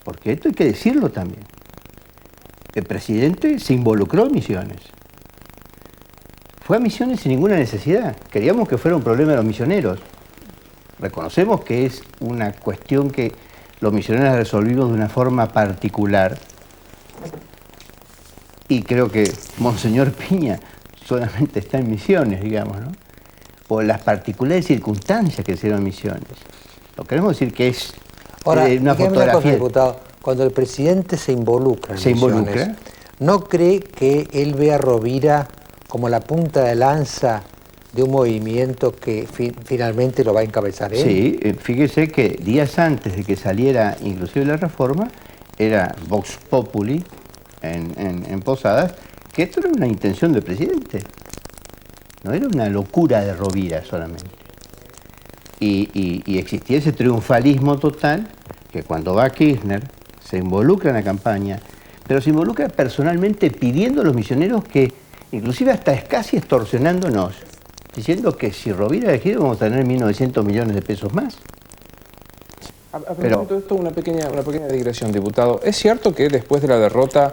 porque esto hay que decirlo también. El presidente se involucró en Misiones. Fue a Misiones sin ninguna necesidad. Queríamos que fuera un problema de los misioneros. Reconocemos que es una cuestión que los misioneros resolvimos de una forma particular. Y creo que Monseñor Piña solamente está en Misiones, digamos, ¿no? por las particulares circunstancias que se dieron en Misiones. No queremos decir que es Ahora, una dígame una cosa, fotografía. diputado, cuando el presidente se involucra en Se Misiones, involucra. ¿no cree que él ve a Rovira como la punta de lanza de un movimiento que finalmente lo va a encabezar él? Sí, fíjese que días antes de que saliera inclusive la reforma, era Vox Populi en Posadas, que esto era una intención del presidente. No era una locura de Rovira solamente. Y existía ese triunfalismo total, que cuando va Kirchner, se involucra en la campaña, pero se involucra personalmente pidiendo a los misioneros que, inclusive hasta es casi extorsionándonos, diciendo que si Rovira elegido vamos a tener 1.900 millones de pesos más. A propósito de esto, una pequeña digresión, diputado. ¿Es cierto que después de la derrota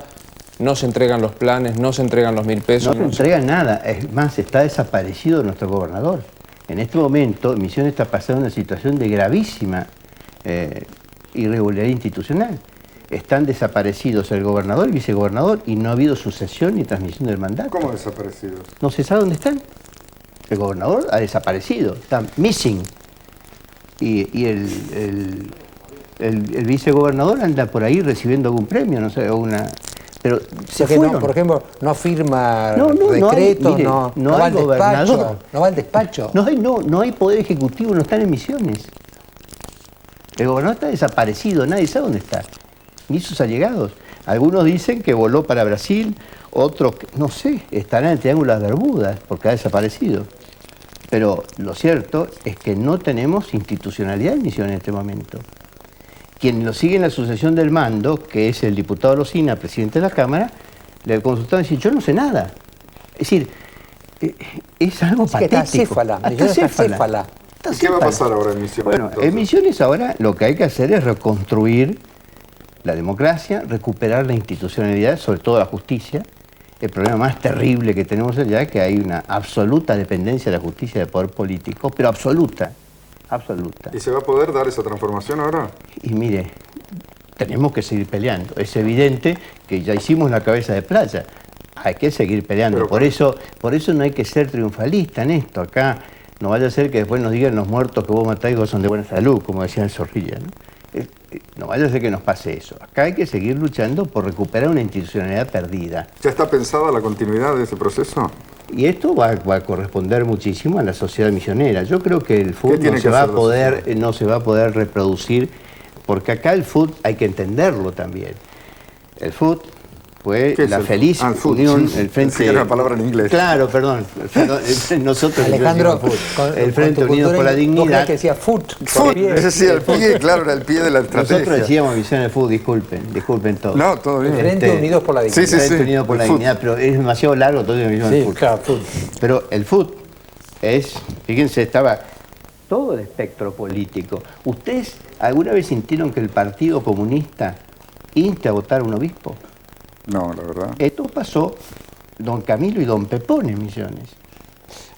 no se entregan los planes, no se entregan los 1.000 pesos? No se entrega nada, es más, está desaparecido nuestro gobernador. En este momento, Misiones está pasando una situación de gravísima irregularidad institucional. Están desaparecidos el gobernador y el vicegobernador y no ha habido sucesión ni transmisión del mandato. ¿Cómo desaparecidos? No se sabe dónde están. El gobernador ha desaparecido, está missing. Y el vicegobernador anda por ahí recibiendo algún premio, no sé, pero se Porque fueron. no, por ejemplo, no firma No decretos, hay, mire, no hay va al gobernador. despacho. No va al despacho. No hay poder ejecutivo, no están en Misiones. El gobernador está desaparecido, nadie sabe dónde está, ni sus allegados. Algunos dicen que voló para Brasil, otros, no sé, estará en el Triángulo de las Bermudas, porque ha desaparecido. Pero lo cierto es que no tenemos institucionalidad en Misiones en este momento. Quien lo sigue en la sucesión del mando, que es el diputado Locina, presidente de la Cámara, le consultaron y dice, yo no sé nada. Es decir, es algo Así que patético. está acéfala, Está Misiones está acéfala. acéfala. Está ¿Y qué va a acéfala. pasar ahora en Misiones? Bueno, entonces? en Misiones ahora lo que hay que hacer es reconstruir la democracia, recuperar la institucionalidad, sobre todo la justicia. El problema más terrible que tenemos allá es que hay una absoluta dependencia de la justicia del poder político, pero absoluta, absoluta. ¿Y se va a poder dar esa transformación ahora? Y mire, tenemos que seguir peleando. Es evidente que ya hicimos la cabeza de playa. Hay que seguir peleando. Pero- Por eso no hay que ser triunfalista en esto. Acá no vaya a ser que después nos digan los muertos que vos matáis son de buena salud, como decía el Zorrilla, ¿no? No vaya a ser que nos pase eso. Acá hay que seguir luchando por recuperar una institucionalidad perdida. ¿Ya está pensada la continuidad de ese proceso? Y esto va a corresponder muchísimo a la sociedad misionera. Yo creo que el fútbol tiene no que se va a hacer la poder, no se va a poder reproducir, porque acá el fútbol hay que entenderlo también. El fútbol fue ¿Qué es la el feliz fut? Ah, el fut, unión, sí. el frente. Pensé que era una palabra en inglés. Claro, perdón. Nosotros Alejandro, el Frente tu Unido cultura por la ¿vos creés Dignidad. que decía foot? Fut, ese decía el pie, claro, era el pie de la estrategia. Nosotros decíamos Misiones Fútbol, disculpen todos. No, todo bien. Frente Unidos por la Sí, Dignidad. sí, Frente Unido por la el fut. Dignidad, pero es demasiado largo todo el Misiones Sí, Fútbol. claro, foot. Pero el fútbol es, fíjense, estaba todo el espectro político. ¿Ustedes alguna vez sintieron que el Partido Comunista inste a votar a un obispo? No, la verdad. Esto pasó don Camilo y don Pepón en Misiones.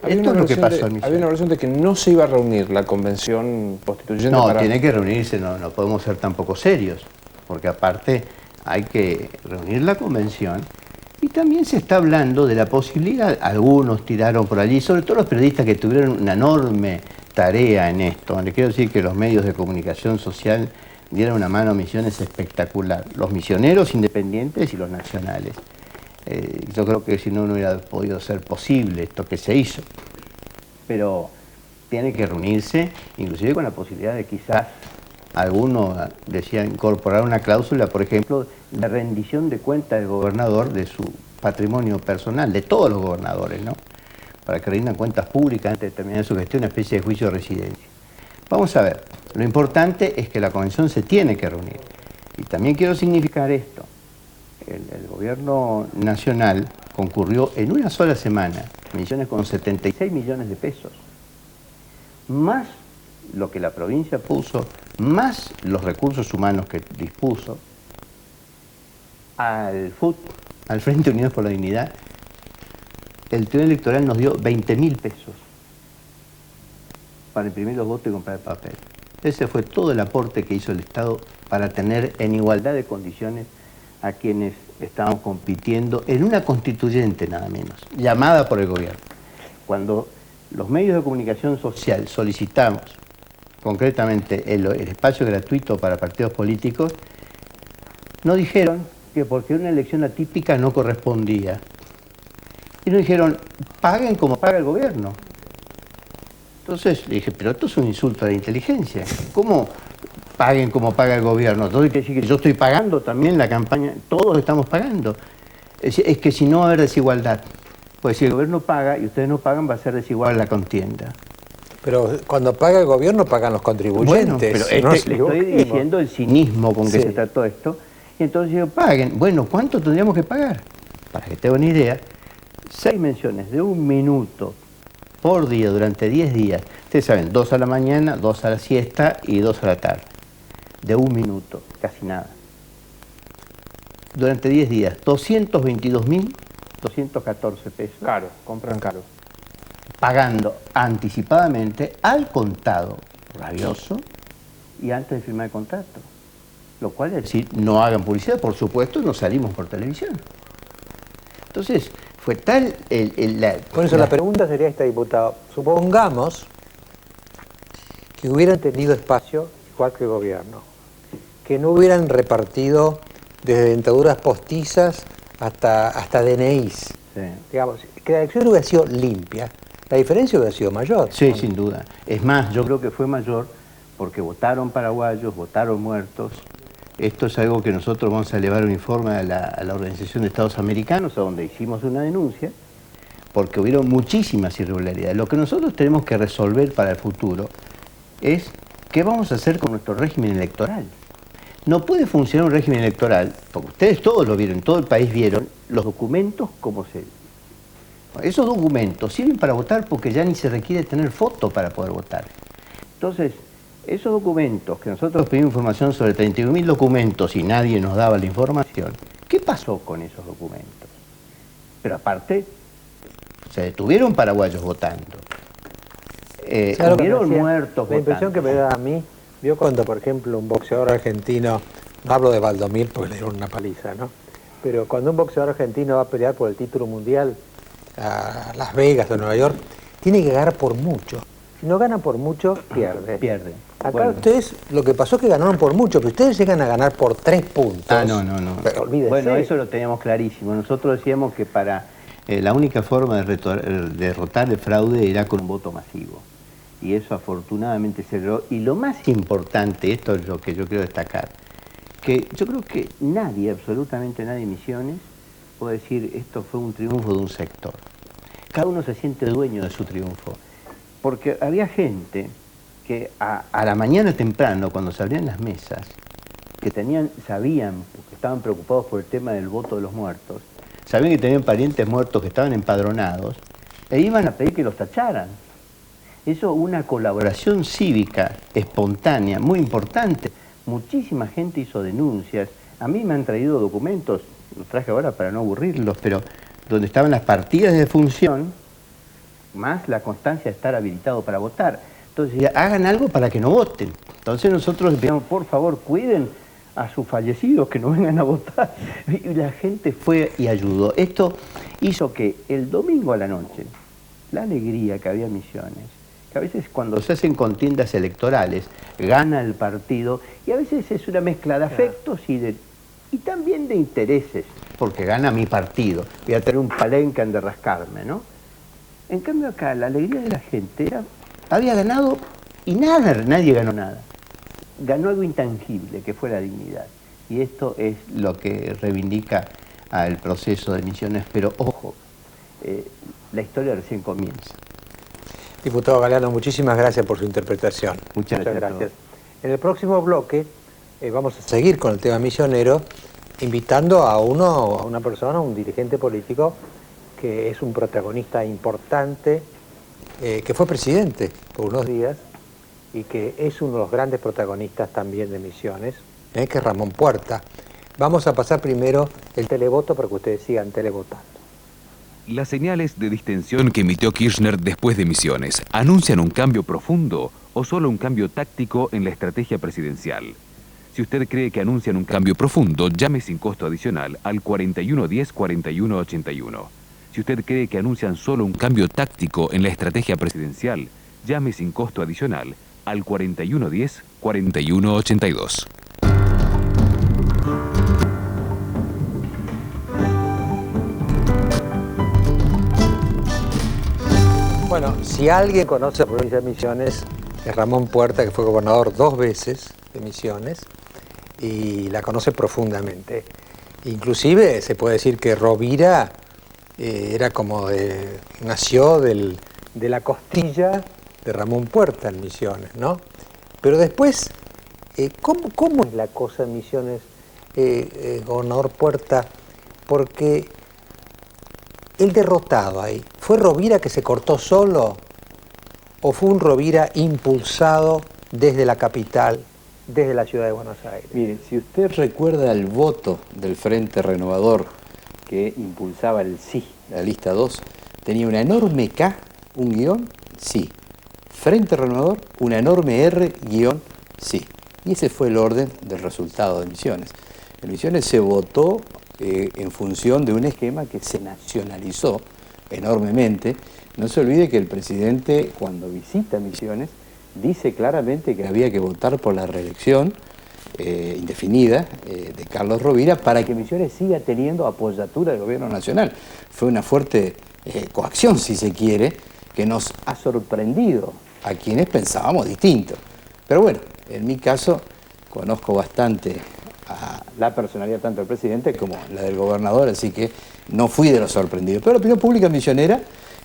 Había Esto es una lo que versión pasó de- en Había una Misiones. versión de que no se iba a reunir la convención constituyente No, para... tiene que reunirse, no podemos ser tampoco serios, porque aparte hay que reunir la convención. Y también se está hablando de la posibilidad, algunos tiraron por allí, sobre todo los periodistas que tuvieron una enorme tarea en esto. Le quiero decir que los medios de comunicación social dieron una mano a Misiones espectacular. Los misioneros independientes y los nacionales. Yo creo que si no, no hubiera podido ser posible esto que se hizo. Pero tiene que reunirse, inclusive con la posibilidad de quizás, algunos decían, incorporar una cláusula, por ejemplo, de rendición de cuenta del gobernador de su patrimonio personal, de todos los gobernadores, ¿no? Para que rindan cuentas públicas antes de terminar su gestión, una especie de juicio de residencia. Vamos a ver, lo importante es que la convención se tiene que reunir. Y también quiero significar esto. El gobierno nacional concurrió en una sola semana, Misiones con 76 millones de pesos, más lo que la provincia puso, más los recursos humanos que dispuso, al FUT, al Frente Unidos por la Dignidad. El Tribunal Electoral nos dio 20.000 pesos para imprimir los votos y comprar el papel. Ese fue todo el aporte que hizo el Estado para tener en igualdad de condiciones a quienes estaban compitiendo en una constituyente nada menos, llamada por el gobierno. Cuando los medios de comunicación social solicitamos concretamente el espacio gratuito para partidos políticos, nos dijeron que porque una elección atípica no correspondía. Y nos dijeron, paguen como paga el gobierno. Entonces le dije, pero esto es un insulto a la inteligencia. ¿Cómo paguen como paga el gobierno? Entonces quiere decir que yo estoy pagando también la campaña, todos estamos pagando. Es que si no va a haber desigualdad. Pues si el gobierno paga y ustedes no pagan, va a ser desigual la contienda. Pero cuando paga el gobierno, pagan los contribuyentes. Bueno, pero no le se estoy equivoquemos. diciendo el cinismo con que Sí. se trató esto. Y entonces yo, paguen. Bueno, ¿cuánto tendríamos que pagar? Para que te hagan una idea, 6 menciones de 1 minuto por día durante 10 días. Ustedes saben, 2 a la mañana, 2 a la siesta y 2 a la tarde. De 1 minuto, casi nada. Durante 10 días, 222.214 pesos. Caro, compran caro. Pagando anticipadamente al contado rabioso y antes de firmar el contrato. Lo cual es decir, no hagan publicidad, por supuesto, no salimos por televisión. Entonces, fue tal Por eso la pregunta sería esta, diputado. Supongamos que hubieran tenido espacio igual que el gobierno, que no hubieran repartido desde dentaduras postizas hasta DNIs. Sí. Digamos, que la elección hubiera sido limpia, la diferencia hubiera sido mayor. Sí, sin duda. Es más, yo creo que fue mayor porque votaron paraguayos, votaron muertos. Esto es algo que nosotros vamos a elevar un informe a la Organización de Estados Americanos, a donde hicimos una denuncia, porque hubieron muchísimas irregularidades. Lo que nosotros tenemos que resolver para el futuro es qué vamos a hacer con nuestro régimen electoral. No puede funcionar un régimen electoral, porque ustedes todos lo vieron, todo el país vieron, los documentos como se... Esos documentos sirven para votar porque ya ni se requiere tener foto para poder votar. Entonces, esos documentos, que nosotros pedimos información sobre 31.000 documentos y nadie nos daba la información, ¿qué pasó con esos documentos? Pero aparte, se detuvieron paraguayos votando. Claro que Hubieron me hacía- muertos La impresión que votando. me da a mí, vio cuando, por ejemplo, un boxeador argentino, no hablo de Valdomir porque le dieron una paliza, ¿no? Pero cuando un boxeador argentino va a pelear por el título mundial a Las Vegas o Nueva York, tiene que ganar por mucho. Si no gana por mucho, pierde. Pierden. Acá Bueno. ustedes, lo que pasó es que ganaron por mucho, pero ustedes llegan a ganar por 3 puntos. Ah, no. Pero olvídese. Bueno, eso lo teníamos clarísimo. Nosotros decíamos que para la única forma de derrotar el fraude era con un voto masivo. Y eso afortunadamente se logró. Y lo más importante, esto es lo que yo quiero destacar, que yo creo que nadie, absolutamente nadie en Misiones, puede decir esto fue un triunfo de un sector. Cada uno se siente dueño de su triunfo. Porque había gente que a la mañana temprano, cuando se abrían las mesas, que sabían, porque estaban preocupados por el tema del voto de los muertos, sabían que tenían parientes muertos que estaban empadronados, e iban a pedir que los tacharan. Eso, una colaboración cívica espontánea, muy importante. Muchísima gente hizo denuncias. A mí me han traído documentos, los traje ahora para no aburrirlos, pero donde estaban las partidas de función, más la constancia de estar habilitado para votar. Entonces, hagan algo para que no voten. Entonces nosotros les pedimos, por favor, cuiden a sus fallecidos, que no vengan a votar. Y la gente fue y ayudó. Esto hizo que el domingo a la noche, la alegría que había en Misiones, que a veces cuando se hacen contiendas electorales, gana el partido, y a veces es una mezcla de afectos y también de intereses, porque gana mi partido. Voy a tener un palenque de rascarme, ¿no? En cambio acá la alegría de la gente había ganado y nadie ganó nada. Ganó algo intangible, que fue la dignidad. Y esto es lo que reivindica al proceso de Misiones. Pero ojo, la historia recién comienza. Diputado Galeano, muchísimas gracias por su interpretación. Muchas gracias a todos. En el próximo bloque vamos a seguir con el tema misionero, invitando a una persona, un dirigente político, que es un protagonista importante, que fue presidente por unos días y que es uno de los grandes protagonistas también de Misiones, que es Ramón Puerta. Vamos a pasar primero el televoto para que ustedes sigan televotando. Las señales de distensión que emitió Kirchner después de Misiones, ¿anuncian un cambio profundo o solo un cambio táctico en la estrategia presidencial? Si usted cree que anuncian un cambio profundo, llame sin costo adicional al 4110-4181. Si usted cree que anuncian solo un cambio táctico en la estrategia presidencial, llame sin costo adicional al 4110-4182. Bueno, si alguien conoce la provincia de Misiones, es Ramón Puerta, que fue gobernador 2 veces de Misiones y la conoce profundamente. Inclusive se puede decir que Rovira era como nació de la costilla de Ramón Puerta en Misiones, ¿no? Pero después, ¿cómo es la cosa en Misiones, gobernador Puerta? Porque el derrotado ahí, ¿fue Rovira que se cortó solo o fue un Rovira impulsado desde la capital, desde la ciudad de Buenos Aires? Mire, si usted recuerda el voto del Frente Renovador que impulsaba el sí, la lista 2, tenía una enorme K, un guión, sí. Frente Renovador, una enorme R, guión, sí. Y ese fue el orden del resultado de Misiones. En Misiones se votó en función de un esquema que se nacionalizó enormemente. No se olvide que el presidente, cuando visita Misiones, dice claramente que había que votar por la reelección indefinida de Carlos Rovira para que Misiones siga teniendo apoyatura del gobierno nacional. Fue una fuerte coacción, si se quiere, que nos ha sorprendido a quienes pensábamos distinto. Pero bueno, en mi caso conozco bastante a la personalidad tanto del presidente como la del gobernador, así que no fui de los sorprendidos. Pero la opinión pública misionera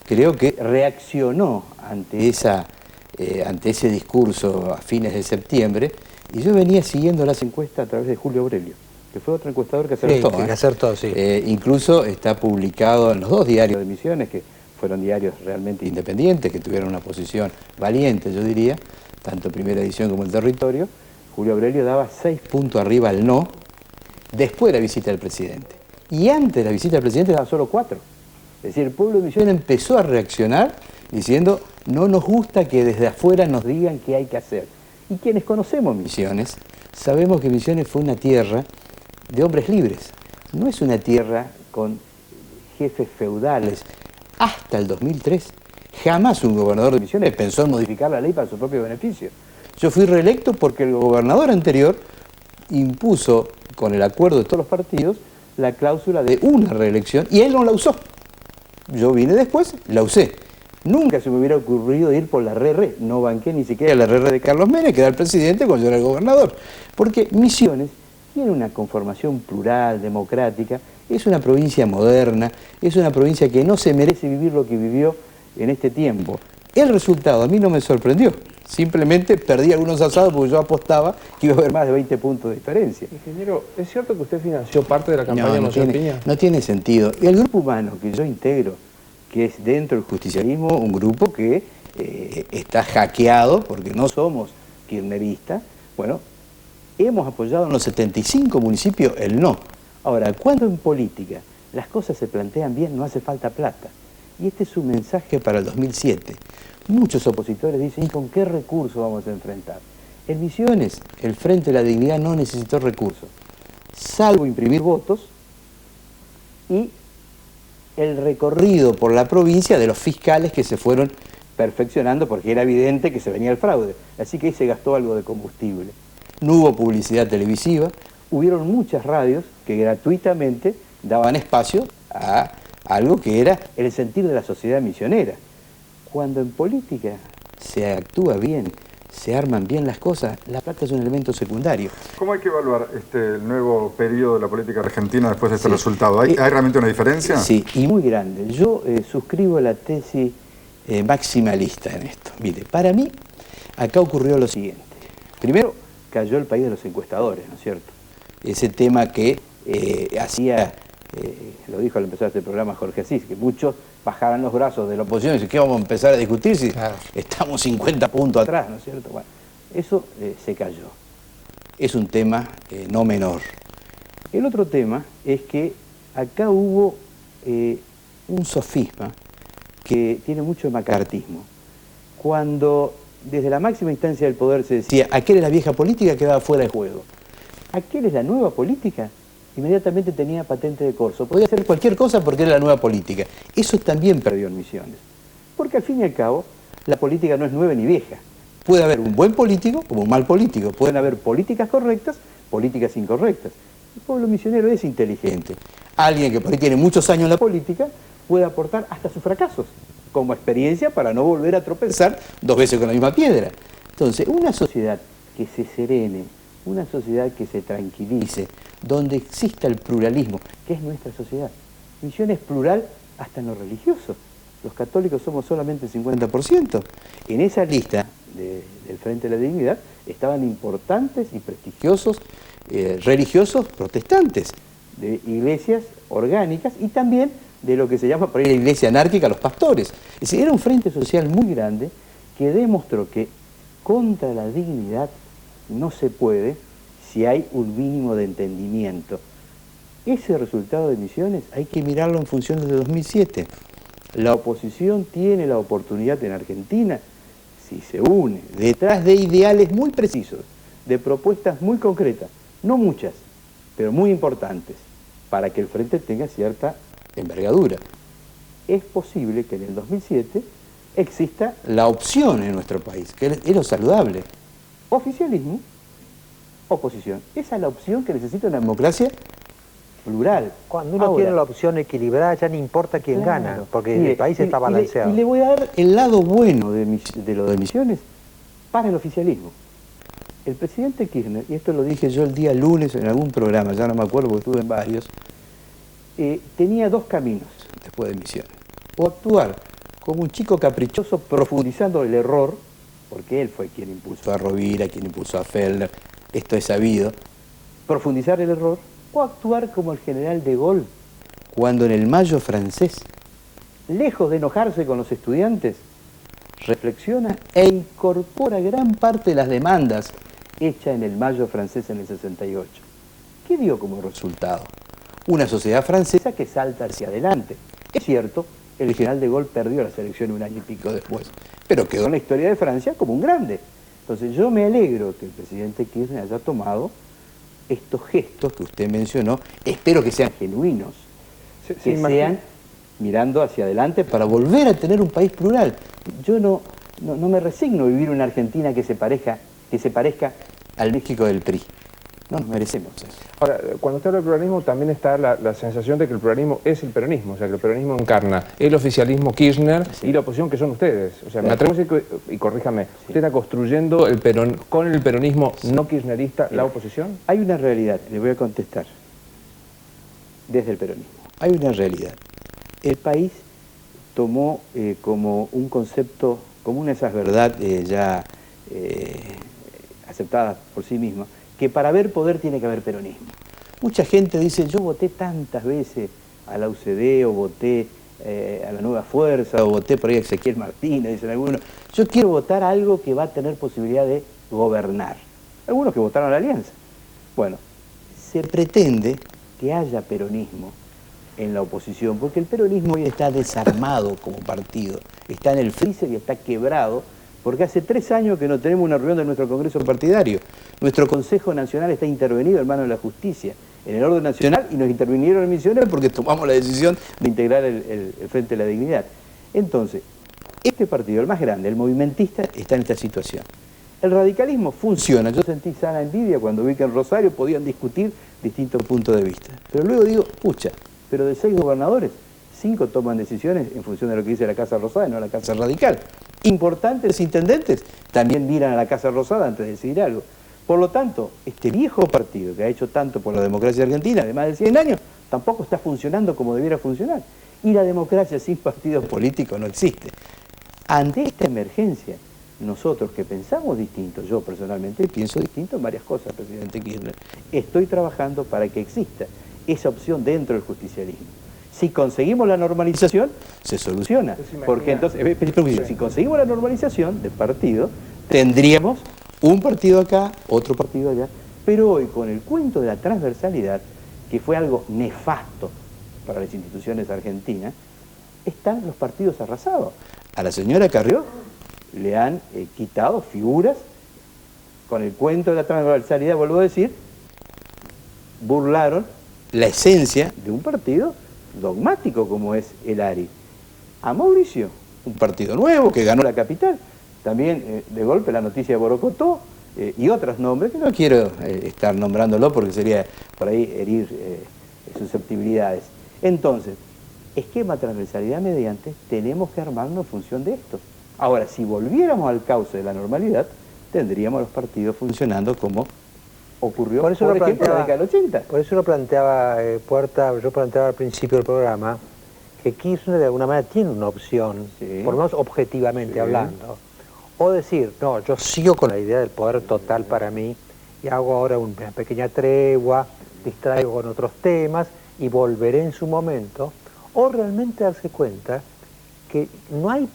creo que reaccionó ante ese discurso a fines de septiembre, y yo venía siguiendo las encuestas a través de Julio Aurelio, que fue otro encuestador que acertó. Sí, que acertó, sí. Incluso está publicado en los 2 diarios de Misiones, que fueron diarios realmente independientes, que tuvieron una posición valiente, yo diría, tanto Primera Edición como El Territorio. Julio Aurelio daba 6 puntos arriba al no, después de la visita del presidente. Y antes de la visita del presidente daba solo 4. Es decir, el pueblo de Misiones empezó a reaccionar diciendo, no nos gusta que desde afuera nos digan qué hay que hacer. Y quienes conocemos Misiones, sabemos que Misiones fue una tierra de hombres libres. No es una tierra con jefes feudales. Hasta el 2003, jamás un gobernador de Misiones pensó en modificar la ley para su propio beneficio. Yo fui reelecto porque el gobernador anterior impuso, con el acuerdo de todos los partidos, la cláusula de una reelección y él no la usó. Yo vine después, la usé. Nunca se me hubiera ocurrido ir por la RR, no banqué ni siquiera la RR de Carlos Menem, que era el presidente cuando yo era el gobernador. Porque Misiones tiene una conformación plural, democrática, es una provincia moderna, es una provincia que no se merece vivir lo que vivió en este tiempo. El resultado a mí no me sorprendió. Simplemente perdí algunos asados porque yo apostaba que iba a haber más de 20 puntos de diferencia. Ingeniero, ¿es cierto que usted financió parte de la campaña de Moción Piña? No tiene sentido. Y el grupo humano que yo integro, que es dentro del justicialismo un grupo que está hackeado, porque no somos kirchneristas, bueno, hemos apoyado en los 75 municipios el no. Ahora, cuando en política las cosas se plantean bien, no hace falta plata. Y este es un mensaje para el 2007. Muchos opositores dicen, ¿y con qué recursos vamos a enfrentar? En Misiones, el Frente de la Dignidad no necesitó recursos, salvo imprimir votos y el recorrido por la provincia de los fiscales que se fueron perfeccionando porque era evidente que se venía el fraude. Así que ahí se gastó algo de combustible. No hubo publicidad televisiva, hubieron muchas radios que gratuitamente daban espacio a algo que era el sentir de la sociedad misionera. Cuando en política se actúa bien, se arman bien las cosas, la plata es un elemento secundario. ¿Cómo hay que evaluar el nuevo periodo de la política argentina después de este resultado? ¿Hay realmente una diferencia? Sí, y muy grande. Yo suscribo la tesis maximalista en esto. Mire, para mí, acá ocurrió lo siguiente. Primero, cayó el país de los encuestadores, ¿no es cierto? Ese tema que lo dijo al empezar este programa Jorge Asís, que muchos bajaban los brazos de la oposición y decían, ¿qué vamos a empezar a discutir si estamos 50 puntos atrás, ¿no es cierto? Bueno, eso se cayó. Es un tema no menor. El otro tema es que acá hubo un sofisma que tiene mucho de macartismo. Cuando desde la máxima instancia del poder se decía, aquel es la vieja política, quedaba fuera de juego. Aquel es la nueva política, inmediatamente tenía patente de corso. Podía hacer cualquier cosa porque era la nueva política. Eso también perdió en Misiones. Porque al fin y al cabo, la política no es nueva ni vieja. Puede haber un buen político como un mal político. Pueden haber políticas correctas, políticas incorrectas. El pueblo misionero es inteligente. Alguien que por ahí tiene muchos años en la política puede aportar hasta sus fracasos como experiencia para no volver a tropezar 2 veces con la misma piedra. Entonces, una sociedad que se serene, una sociedad que se tranquilice, donde exista el pluralismo, que es nuestra sociedad. Misiones es plural hasta en lo religioso. Los católicos somos solamente el 50%. En esa lista del Frente de la Dignidad estaban importantes y prestigiosos religiosos protestantes, de iglesias orgánicas y también de lo que se llama por ahí la iglesia anárquica, los pastores. Es decir, era un frente social muy grande que demostró que contra la dignidad no se puede si hay un mínimo de entendimiento. Ese resultado de Misiones hay que mirarlo en función de 2007. La oposición tiene la oportunidad en Argentina, si se une detrás de ideales muy precisos, de propuestas muy concretas, no muchas, pero muy importantes, para que el frente tenga cierta envergadura. Es posible que en el 2007 exista la opción en nuestro país, que es lo saludable. Oficialismo, oposición. Esa es la opción que necesita una democracia plural. Cuando uno Ahora, tiene la opción equilibrada, ya no importa quién claro, gana, porque mire, el país está balanceado. Y le voy a dar el lado bueno de lo de Misiones para el oficialismo. El presidente Kirchner, y esto lo dije yo el día lunes en algún programa, ya no me acuerdo porque estuve en varios, tenía 2 caminos después de Misiones. O actuar como un chico caprichoso profundizando el error, porque él fue quien impulsó a Rovira, quien impulsó a Fellner, esto es sabido, profundizar el error, o actuar como el general de Gaulle, cuando en el Mayo francés, lejos de enojarse con los estudiantes, reflexiona e incorpora gran parte de las demandas hechas en el Mayo francés en el 68. ¿Qué dio como resultado? Una sociedad francesa que salta hacia adelante. Es cierto, el general de Gaulle perdió las elecciones 1 año y pico después, pero quedó en la historia de Francia como un grande. Entonces yo me alegro que el presidente Kirchner haya tomado estos gestos que usted mencionó, espero que sean genuinos, que sean mirando hacia adelante para volver a tener un país plural. Yo no me resigno a vivir una Argentina que se parezca al México del PRI. No nos merecemos eso. Ahora, cuando usted habla de pluralismo, también está la sensación de que el pluralismo es el peronismo, o sea, que el peronismo encarna el oficialismo Kirchner y la oposición que son ustedes. O sea, me atrevo a decir que, y corríjame, ¿usted está construyendo con el peronismo no kirchnerista la oposición? Hay una realidad, le voy a contestar, desde el peronismo. Hay una realidad. El país tomó como un concepto, como una de esas verdades ya aceptadas por sí misma, que para haber poder tiene que haber peronismo. Mucha gente dice, yo voté tantas veces a la UCD, o voté a la Nueva Fuerza, o voté por ahí a Ezequiel Martínez, dicen algunos. Yo quiero votar algo que va a tener posibilidad de gobernar. Algunos que votaron a la Alianza. Bueno, se pretende que haya peronismo en la oposición, porque el peronismo hoy está desarmado como partido, está en el freezer y está quebrado, porque hace 3 años que no tenemos una reunión de nuestro Congreso partidario. Nuestro Consejo Nacional está intervenido en manos de la justicia, en el orden nacional, y nos intervinieron en Misiones porque tomamos la decisión de integrar el Frente de la Dignidad. Entonces, este partido, el más grande, el movimentista, está en esta situación. El radicalismo funciona. Yo sentí sana envidia cuando vi que en Rosario podían discutir distintos puntos de vista. Pero luego digo, pucha, pero de 6 gobernadores, 5 toman decisiones en función de lo que dice la Casa Rosada y no la Casa Radical. Importantes intendentes también miran a la Casa Rosada antes de decidir algo. Por lo tanto, este viejo partido que ha hecho tanto por la democracia argentina de más de 100 años, tampoco está funcionando como debiera funcionar. Y la democracia sin partidos políticos no existe. Ante esta emergencia, nosotros que pensamos distinto, yo personalmente pienso distinto en varias cosas, presidente Kirchner, estoy trabajando para que exista esa opción dentro del justicialismo. Si conseguimos la normalización, se soluciona. Porque entonces, si conseguimos la normalización del partido, tendríamos un partido acá, otro partido allá. Pero hoy, con el cuento de la transversalidad, que fue algo nefasto para las instituciones argentinas, están los partidos arrasados. A la señora Carrió le han quitado figuras con el cuento de la transversalidad, vuelvo a decir, burlaron la esencia de un partido dogmático como es el ARI. A Mauricio, un partido nuevo que ganó la capital, también de golpe la noticia de Borocotó y otros nombres, que no quiero estar nombrándolo porque sería por ahí herir susceptibilidades. Entonces, esquema transversalidad mediante, tenemos que armarnos en función de esto. Ahora, si volviéramos al cauce de la normalidad, tendríamos los partidos funcionando como ocurrió, por ejemplo, en la década del 80. Por eso lo planteaba Puerta, yo planteaba al principio del programa, que Kirchner de alguna manera tiene una opción, Sí. por lo menos objetivamente Sí. hablando, o decir, no, yo sigo con la idea del poder total para mí y hago ahora una pequeña tregua, distraigo con otros temas y volveré en su momento, o realmente darse cuenta que no hay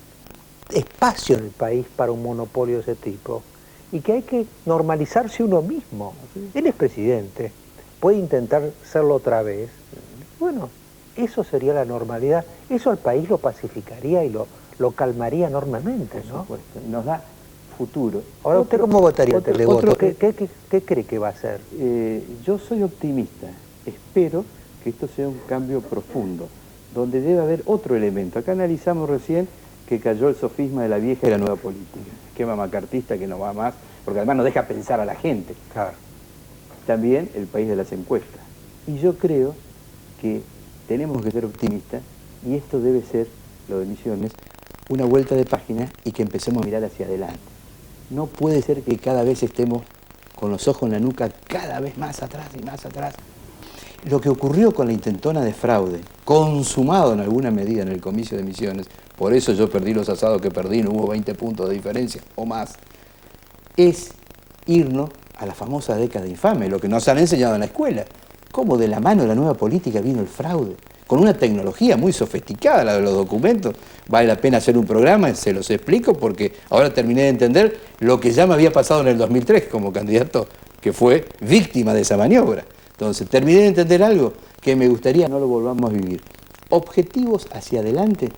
espacio en el país para un monopolio de ese tipo y que hay que normalizarse uno mismo. Él es presidente, puede intentar serlo otra vez. Bueno, eso sería la normalidad, eso al país lo pacificaría y lo calmaría enormemente, ¿no? Por supuesto, y nos da futuro. Ahora, ¿usted cómo votaría el otro- televoto? otro- ¿Qué cree que va a hacer? Yo soy optimista, espero que esto sea un cambio profundo, donde debe haber otro elemento. Acá analizamos recién que cayó el sofisma de la vieja y la nueva política, esquema macartista que no va más, porque además no deja pensar a la gente. Claro. También el país de las encuestas. Y yo creo que tenemos que ser optimistas y esto debe ser, lo de Misiones, una vuelta de página y que empecemos a mirar hacia adelante. No puede ser que cada vez estemos con los ojos en la nuca cada vez más atrás y más atrás. Lo que ocurrió con la intentona de fraude, consumado en alguna medida en el comicio de Misiones, por eso yo perdí los asados que perdí, no hubo 20 puntos de diferencia o más, es irnos a la famosa década infame, lo que nos han enseñado en la escuela. Cómo de la mano de la nueva política vino el fraude, con una tecnología muy sofisticada, la de los documentos. Vale la pena hacer un programa, se los explico, porque ahora terminé de entender lo que ya me había pasado en el 2003 como candidato que fue víctima de esa maniobra. Entonces, terminé de entender algo que me gustaría no lo volvamos a vivir. Objetivos hacia adelante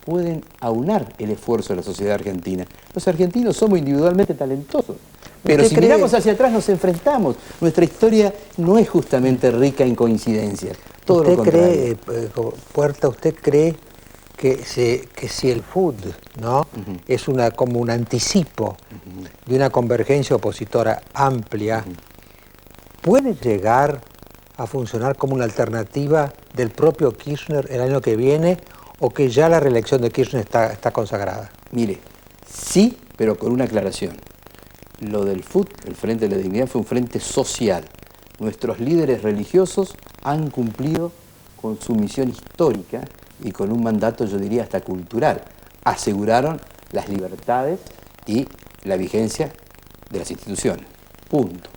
pueden aunar el esfuerzo de la sociedad argentina. Los argentinos somos individualmente talentosos, pero si miramos hacia atrás nos enfrentamos. Nuestra historia no es justamente rica en coincidencias, todo lo contrario. Puerta, ¿usted cree que si el FUD, ¿no? es como un anticipo de una convergencia opositora amplia, puede llegar a funcionar como una alternativa del propio Kirchner el año que viene, o que ya la reelección de Kirchner está consagrada? Mire, sí, pero con una aclaración. Lo del FUT, el Frente de la Dignidad, fue un frente social. Nuestros líderes religiosos han cumplido con su misión histórica y con un mandato, yo diría, hasta cultural. Aseguraron las libertades y la vigencia de las instituciones. Punto.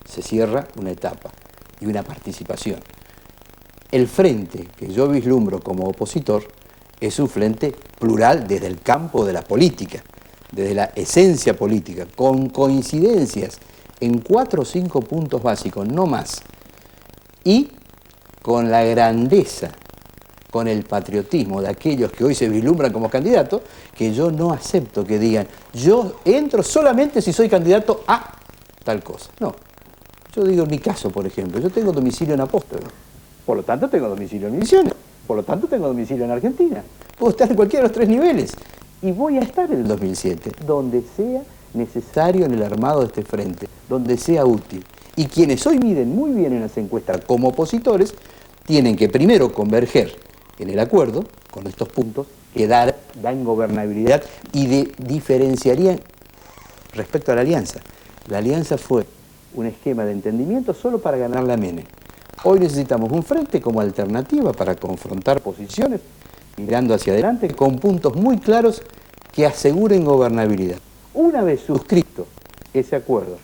Se cierra una etapa y una participación. El frente que yo vislumbro como opositor es un frente plural desde el campo de la política, desde la esencia política, con coincidencias en 4 o 5 puntos básicos, no más, y con la grandeza, con el patriotismo de aquellos que hoy se vislumbran como candidatos, que yo no acepto que digan, yo entro solamente si soy candidato a tal cosa. No, yo digo en mi caso, por ejemplo, yo tengo domicilio en Apóstoles, por lo tanto tengo domicilio en Misiones, por lo tanto tengo domicilio en Argentina, puedo estar en cualquiera de los 3 niveles y voy a estar en el 2007, donde sea necesario en el armado de este frente, donde sea útil. Y quienes hoy miden muy bien en las encuestas como opositores, tienen que primero converger en el acuerdo con estos puntos que dan gobernabilidad y diferenciarían respecto a la alianza. La alianza fue un esquema de entendimiento solo para ganar la Menem. Hoy necesitamos un frente como alternativa para confrontar posiciones, mirando hacia adelante, con puntos muy claros que aseguren gobernabilidad. Una vez suscrito ese acuerdo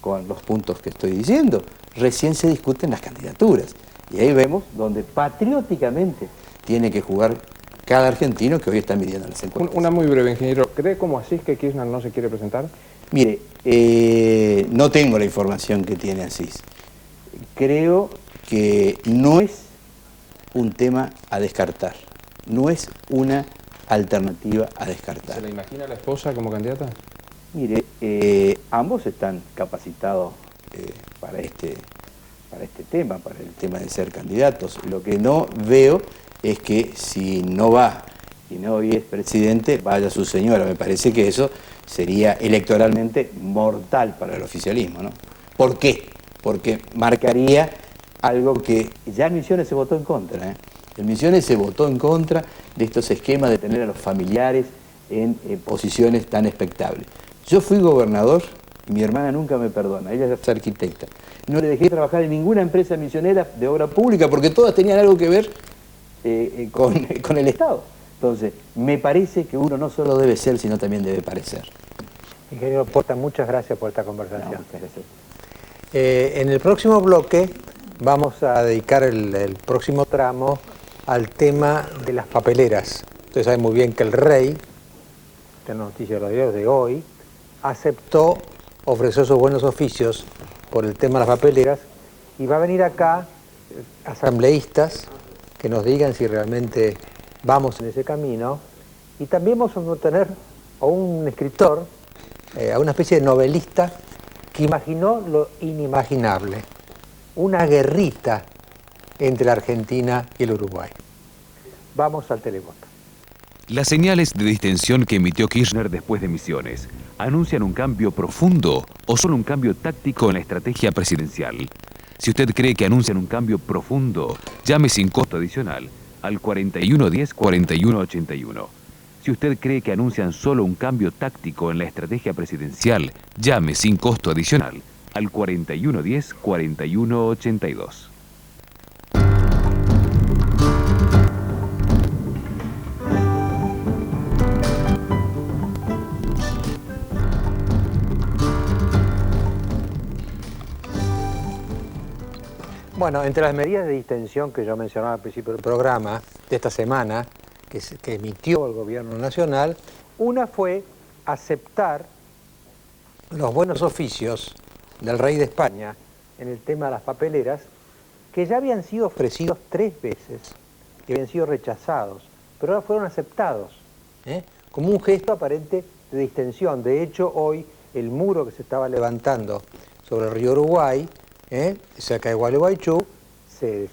con los puntos que estoy diciendo, recién se discuten las candidaturas. Y ahí vemos donde patrióticamente tiene que jugar cada argentino que hoy está midiendo las encuestas. Una muy breve, ingeniero. ¿Cree como así que Kirchner no se quiere presentar? Mire, no tengo la información que tiene Asís. Creo que no es un tema a descartar, no es una alternativa a descartar. ¿Se la imagina la esposa como candidata? Mire, ambos están capacitados para este para este tema, para el tema de ser candidatos. Lo que no veo es que si no va y no es presidente, vaya su señora. Me parece que eso sería electoralmente mortal para el oficialismo, ¿no? ¿Por qué? Porque marcaría algo que ya en Misiones se votó en contra, ¿eh? En Misiones se votó en contra de estos esquemas de tener a los familiares en posiciones tan expectables. Yo fui gobernador y mi hermana nunca me perdona, ella es arquitecta. No le dejé trabajar en ninguna empresa misionera de obra pública porque todas tenían algo que ver con el Estado. Entonces, me parece que uno no solo debe ser, sino también debe parecer. Ingeniero Porta, muchas gracias por esta conversación. No, muchas gracias. En el próximo bloque vamos a dedicar el próximo tramo al tema de las papeleras. Ustedes saben muy bien que el rey, esta noticia de los diarios de hoy, aceptó, ofreció sus buenos oficios por el tema de las papeleras y va a venir acá asambleístas que nos digan si realmente vamos en ese camino, y también vamos a tener a un escritor, a una especie de novelista que imaginó lo inimaginable, una guerrita entre la Argentina y el Uruguay. Vamos al televoto. Las señales de distensión que emitió Kirchner después de Misiones anuncian un cambio profundo o solo un cambio táctico en la estrategia presidencial. Si usted cree que anuncian un cambio profundo, llame sin costo adicional al 4110-4181. Si usted cree que anuncian solo un cambio táctico en la estrategia presidencial, llame sin costo adicional al 4110-4182. Bueno, entre las medidas de distensión que yo mencionaba al principio del programa, de esta semana, que emitió el gobierno nacional, una fue aceptar los buenos oficios del rey de España en el tema de las papeleras, que ya habían sido ofrecidos 3 veces y habían sido rechazados, pero ahora fueron aceptados, como un gesto aparente de distensión. De hecho, hoy el muro que se estaba levantando sobre el río Uruguay, cerca de Gualeguaychú, se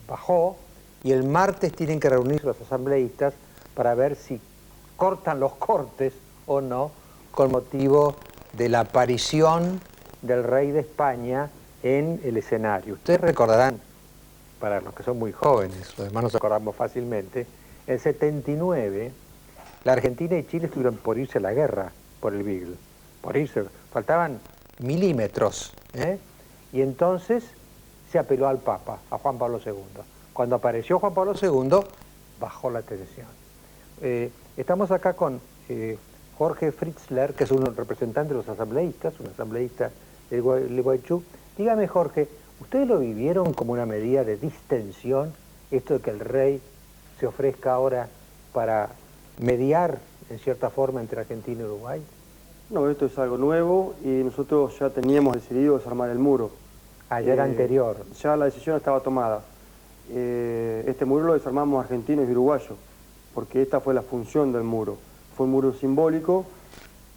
bajó, y el martes tienen que reunirse los asambleístas para ver si cortan los cortes o no con motivo de la aparición del rey de España en el escenario. Ustedes recordarán, para los que son muy jóvenes, los demás nos acordamos fácilmente, en 79 la Argentina y Chile estuvieron por irse a la guerra por el Beagle, por irse, faltaban milímetros, y entonces se apeló al Papa, a Juan Pablo II. Cuando apareció Juan Pablo II, bajó la tensión. Estamos acá con Jorge Fritzler, que es un representante de los asambleístas, un asambleísta de Gualeguaychú. Dígame, Jorge, ¿ustedes lo vivieron como una medida de distensión, esto de que el rey se ofrezca ahora para mediar, en cierta forma, entre Argentina y Uruguay? No, esto es algo nuevo y nosotros ya teníamos decidido desarmar el muro. Ayer anterior. Ya la decisión estaba tomada. Este muro lo desarmamos argentinos y uruguayos, porque esta fue la función del muro. Fue un muro simbólico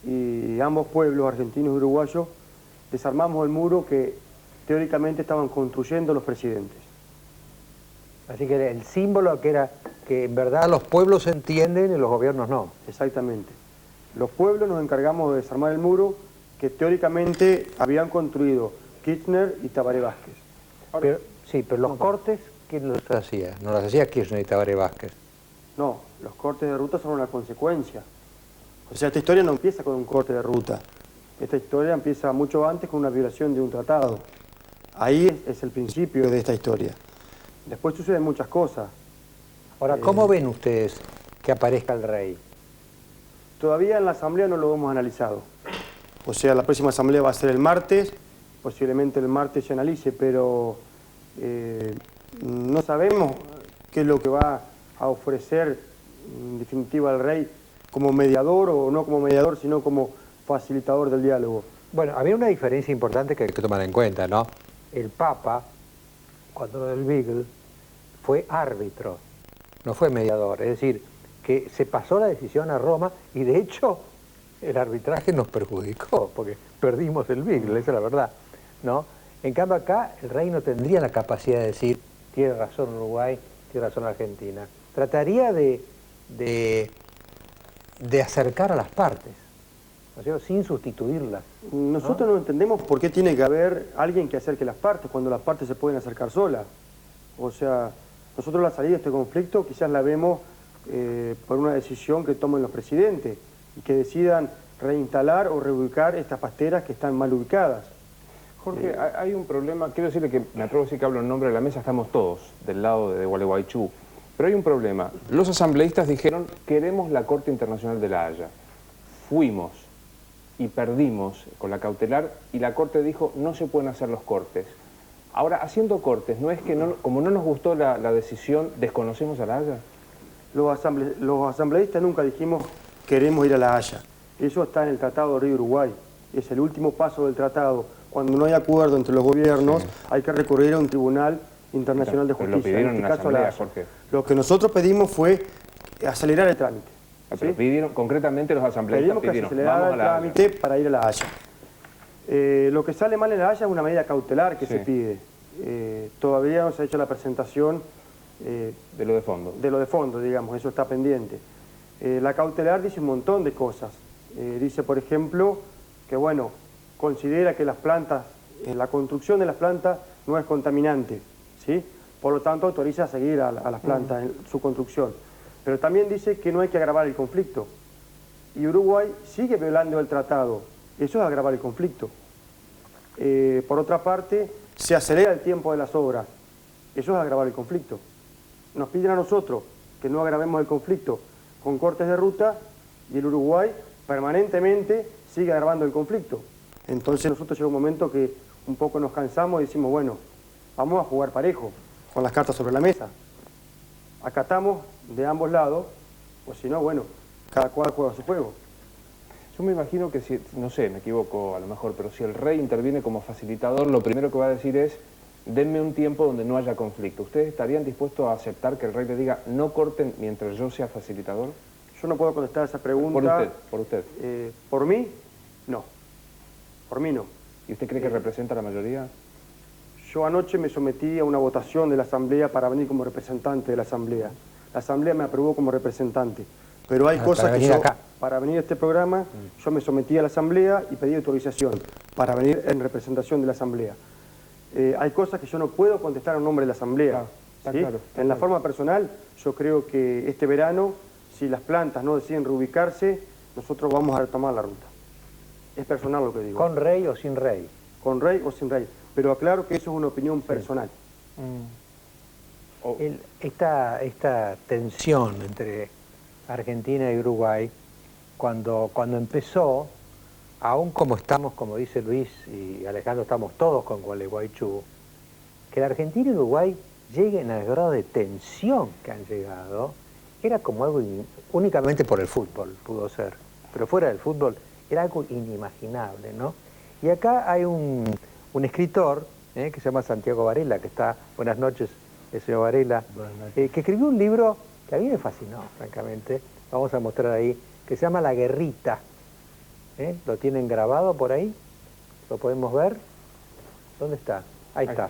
y ambos pueblos, argentinos y uruguayos, desarmamos el muro que teóricamente estaban construyendo los presidentes. Así que el símbolo que era que en verdad los pueblos entienden y los gobiernos no. Exactamente. Los pueblos nos encargamos de desarmar el muro que teóricamente habían construido Kirchner y Tabaré Vázquez. Pero, sí, pero los cortes, ¿quién los hacía? No los hacía Kirchner y Tabaré Vázquez. No, los cortes de ruta son una consecuencia. O sea, esta historia no empieza con un corte de ruta. Esta historia empieza mucho antes con una violación de un tratado. Ahí es el principio de esta historia. Después suceden muchas cosas. Ahora, ¿cómo ven ustedes que aparezca el rey? Todavía en la asamblea no lo hemos analizado. O sea, la próxima asamblea va a ser el martes. Posiblemente el martes se analice, pero no sabemos qué es lo que va a ofrecer en definitiva el rey como mediador, o no como mediador, sino como facilitador del diálogo. Bueno, había una diferencia importante que hay que tomar en cuenta, ¿no? El Papa, cuando lo del Beagle, fue árbitro, no fue mediador. Es decir, que se pasó la decisión a Roma y de hecho el arbitraje nos perjudicó porque perdimos el Beagle, esa es la verdad, ¿no? En cambio acá el rey no tendría la capacidad de decir, tiene razón Uruguay, tiene razón Argentina. Trataría de acercar a las partes, ¿no es cierto?, sin sustituirlas. Nosotros no entendemos por qué tiene que haber alguien que acerque las partes, cuando las partes se pueden acercar solas. O sea, nosotros la salida de este conflicto quizás la vemos por una decisión que tomen los presidentes y que decidan reinstalar o reubicar estas pasteras que están mal ubicadas. Jorge, hay un problema, quiero decirle que me atrevo a decir que hablo en nombre de la mesa, estamos todos del lado de Gualeguaychú, pero hay un problema. Los asambleístas dijeron, queremos la Corte Internacional de La Haya. Fuimos y perdimos con la cautelar y la Corte dijo, no se pueden hacer los cortes. Ahora, haciendo cortes, ¿no es que como no nos gustó la decisión, desconocemos a La Haya? Los asambleístas nunca dijimos, queremos ir a La Haya. Eso está en el Tratado de Río-Uruguay. Es el último paso del tratado. Cuando no hay acuerdo entre los gobiernos, sí, hay que recurrir a un tribunal internacional de justicia. Pero lo pidieron en la asamblea, Jorge. Lo que nosotros pedimos fue acelerar el trámite. Pero ¿sí? Pidieron, concretamente los asambleístas pidieron que acelerara el trámite para ir a La Haya. Lo que sale mal en La Haya es una medida cautelar que se pide. Todavía no se ha hecho la presentación de lo de fondo. De lo de fondo, digamos, eso está pendiente. La cautelar dice un montón de cosas. Dice, por ejemplo, que bueno, considera que las plantas, la construcción de las plantas no es contaminante, ¿sí? Por lo tanto autoriza a seguir a las plantas en su construcción. Pero también dice que no hay que agravar el conflicto. Y Uruguay sigue violando el tratado. Eso es agravar el conflicto. Por otra parte, se acelera el tiempo de las obras. Eso es agravar el conflicto. Nos piden a nosotros que no agravemos el conflicto con cortes de ruta y el Uruguay permanentemente sigue agravando el conflicto. Entonces nosotros llega un momento que un poco nos cansamos y decimos, bueno, vamos a jugar parejo, con las cartas sobre la mesa. Acatamos de ambos lados, o si no, bueno, cada cual juega su juego. Yo me imagino que si, no sé, me equivoco a lo mejor, pero si el rey interviene como facilitador, lo primero que va a decir es, denme un tiempo donde no haya conflicto. ¿Ustedes estarían dispuestos a aceptar que el rey les diga, no corten mientras yo sea facilitador? Yo no puedo contestar esa pregunta. Por usted. ¿Por mí? No. Por mí no. ¿Y usted cree que representa a la mayoría? Yo anoche me sometí a una votación de la Asamblea para venir como representante de la Asamblea. La Asamblea me aprobó como representante. Pero hay cosas que yo, para venir a este programa, yo me sometí a la Asamblea y pedí autorización para venir en representación de la Asamblea. Hay cosas que yo no puedo contestar en nombre de la Asamblea. ¿Sí? Claro, en la forma personal, yo creo que este verano, si las plantas no deciden reubicarse, nosotros vamos a retomar la ruta. Es personal lo que digo. ¿Con rey o sin rey? Con rey o sin rey. Pero aclaro que eso es una opinión personal. Esta tensión entre Argentina y Uruguay, cuando empezó, aún como estamos, como dice Luis y Alejandro, estamos todos con Gualeguaychú, que la Argentina y Uruguay lleguen al grado de tensión que han llegado, era como algo únicamente por el fútbol, pudo ser, pero fuera del fútbol era algo inimaginable, ¿no? Y acá hay un escritor que se llama Santiago Varela, que está, buenas noches, el señor Varela, que escribió un libro que a mí me fascinó, francamente, vamos a mostrar ahí, que se llama La Guerrita. ¿Lo tienen grabado por ahí? ¿Lo podemos ver? ¿Dónde está? Ahí está.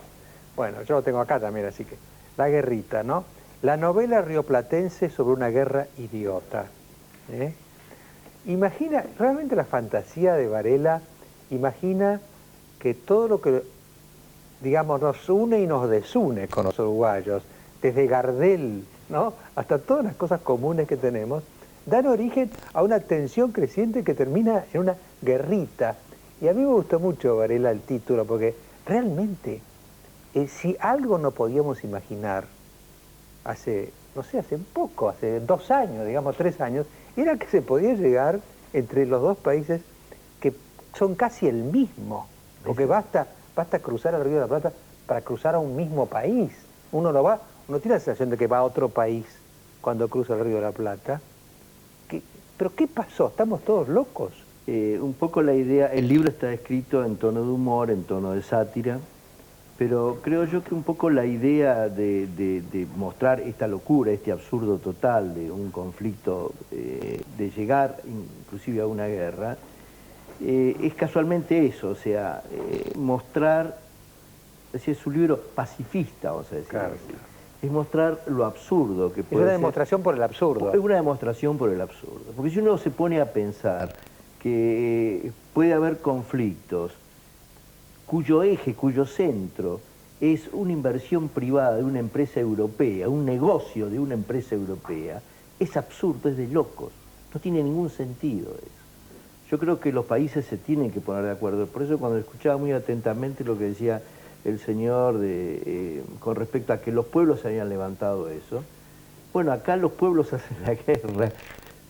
Bueno, yo lo tengo acá también, así que... La Guerrita, ¿no? La novela rioplatense sobre una guerra idiota. Imagina, realmente la fantasía de Varela, imagina que todo lo que, digamos, nos une y nos desune con los uruguayos, desde Gardel, ¿no?, hasta todas las cosas comunes que tenemos, dan origen a una tensión creciente que termina en una guerrita. Y a mí me gustó mucho, Varela, el título, porque realmente, si algo no podíamos imaginar hace, no sé, hace poco, hace 2 años, digamos 3 años, era que se podía llegar entre los dos países que son casi el mismo, porque basta cruzar el Río de la Plata para cruzar a un mismo país. Uno tiene la sensación de que va a otro país cuando cruza el Río de la Plata. ¿Pero qué pasó? ¿Estamos todos locos? Un poco la idea, el libro está escrito en tono de humor, en tono de sátira, pero creo yo que un poco la idea de mostrar esta locura, este absurdo total de un conflicto, de llegar inclusive a una guerra, es casualmente eso, o sea, mostrar decir, es un libro pacifista, vamos a decir. Claro, así. claro. Es mostrar lo absurdo que Es puede una ser. demostración por el absurdo. Es una demostración por el absurdo. Porque si uno se pone a pensar que puede haber conflictos cuyo eje, cuyo centro es una inversión privada de una empresa europea, un negocio de una empresa europea, es absurdo, es de locos. No tiene ningún sentido eso. Yo creo que los países se tienen que poner de acuerdo. Por eso cuando escuchaba muy atentamente lo que decía el señor con respecto a que los pueblos habían levantado eso, bueno, acá los pueblos hacen la guerra,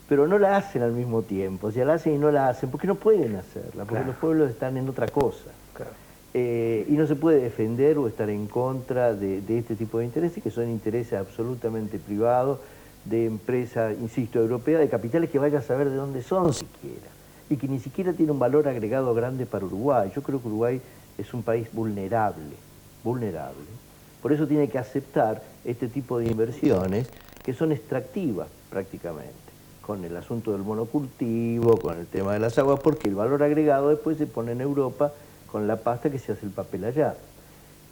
pero no la hacen al mismo tiempo. O sea, la hacen y no la hacen, porque no pueden hacerla, porque Claro. los pueblos están en otra cosa. Claro. Y no se puede defender o estar en contra de este tipo de intereses, que son intereses absolutamente privados, de empresas, insisto, europeas, de capitales que vaya a saber de dónde son siquiera, y que ni siquiera tiene un valor agregado grande para Uruguay. Yo creo que Uruguay es un país vulnerable, vulnerable. Por eso tiene que aceptar este tipo de inversiones que son extractivas prácticamente, con el asunto del monocultivo, con el tema de las aguas, porque el valor agregado después se pone en Europa con la pasta que se hace el papel allá.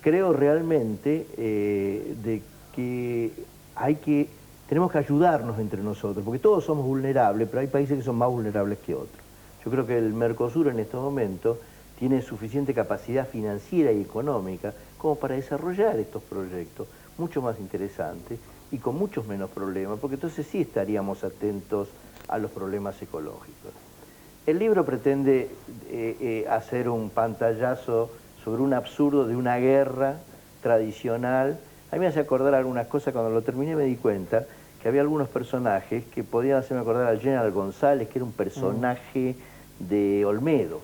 Creo realmente de que tenemos que ayudarnos entre nosotros, porque todos somos vulnerables, pero hay países que son más vulnerables que otros. Yo creo que el Mercosur en estos momentos tiene suficiente capacidad financiera y económica como para desarrollar estos proyectos mucho más interesantes y con muchos menos problemas, porque entonces sí estaríamos atentos a los problemas ecológicos. El libro pretende hacer un pantallazo sobre un absurdo de una guerra tradicional. A mí me hace acordar algunas cosas. Cuando lo terminé me di cuenta que había algunos personajes que podían hacerme acordar al General González, que era un personaje de Olmedo,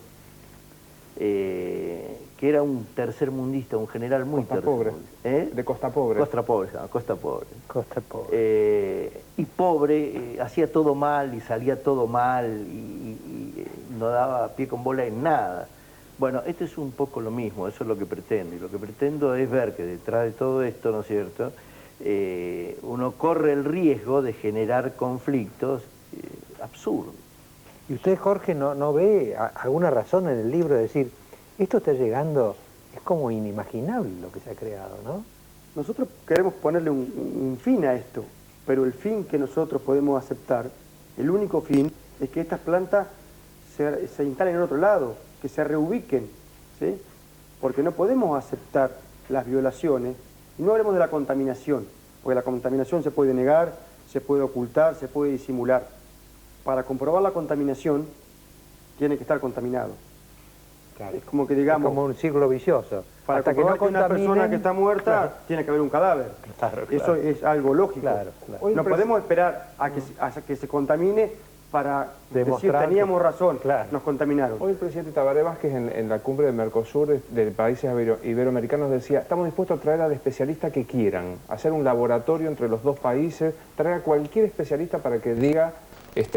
que era un tercermundista, un general muy Costa Pobre. De Costa Pobre. Costa Pobre, se llama, Costa Pobre. Costa Pobre. Y pobre, hacía todo mal y salía todo mal y no daba pie con bola en nada. Bueno, esto es un poco lo mismo, eso es lo que pretendo. Y lo que pretendo es ver que detrás de todo esto, ¿no es cierto?, uno corre el riesgo de generar conflictos absurdos. ¿Y usted, Jorge, no ve alguna razón en el libro de decir, esto está llegando, es como inimaginable lo que se ha creado, ¿no? Nosotros queremos ponerle un fin a esto, pero el fin que nosotros podemos aceptar, el único fin, es que estas plantas se instalen en otro lado, que se reubiquen, ¿sí? Porque no podemos aceptar las violaciones, y no hablemos de la contaminación, porque la contaminación se puede negar, se puede ocultar, se puede disimular. Para comprobar la contaminación, tiene que estar contaminado. Claro. Es como que digamos... Es como un círculo vicioso. Para Hasta que no comprobar que una persona que está muerta, claro. tiene que haber un cadáver. Claro, Eso claro. es algo lógico. Claro, claro. No podemos esperar a que se contamine para Demostrar decir teníamos que- razón, claro. nos contaminaron. Hoy el presidente Tabaré Vázquez en la cumbre del Mercosur de países iberoamericanos decía, estamos dispuestos a traer al especialista que quieran, hacer un laboratorio entre los dos países, traer a cualquier especialista para que diga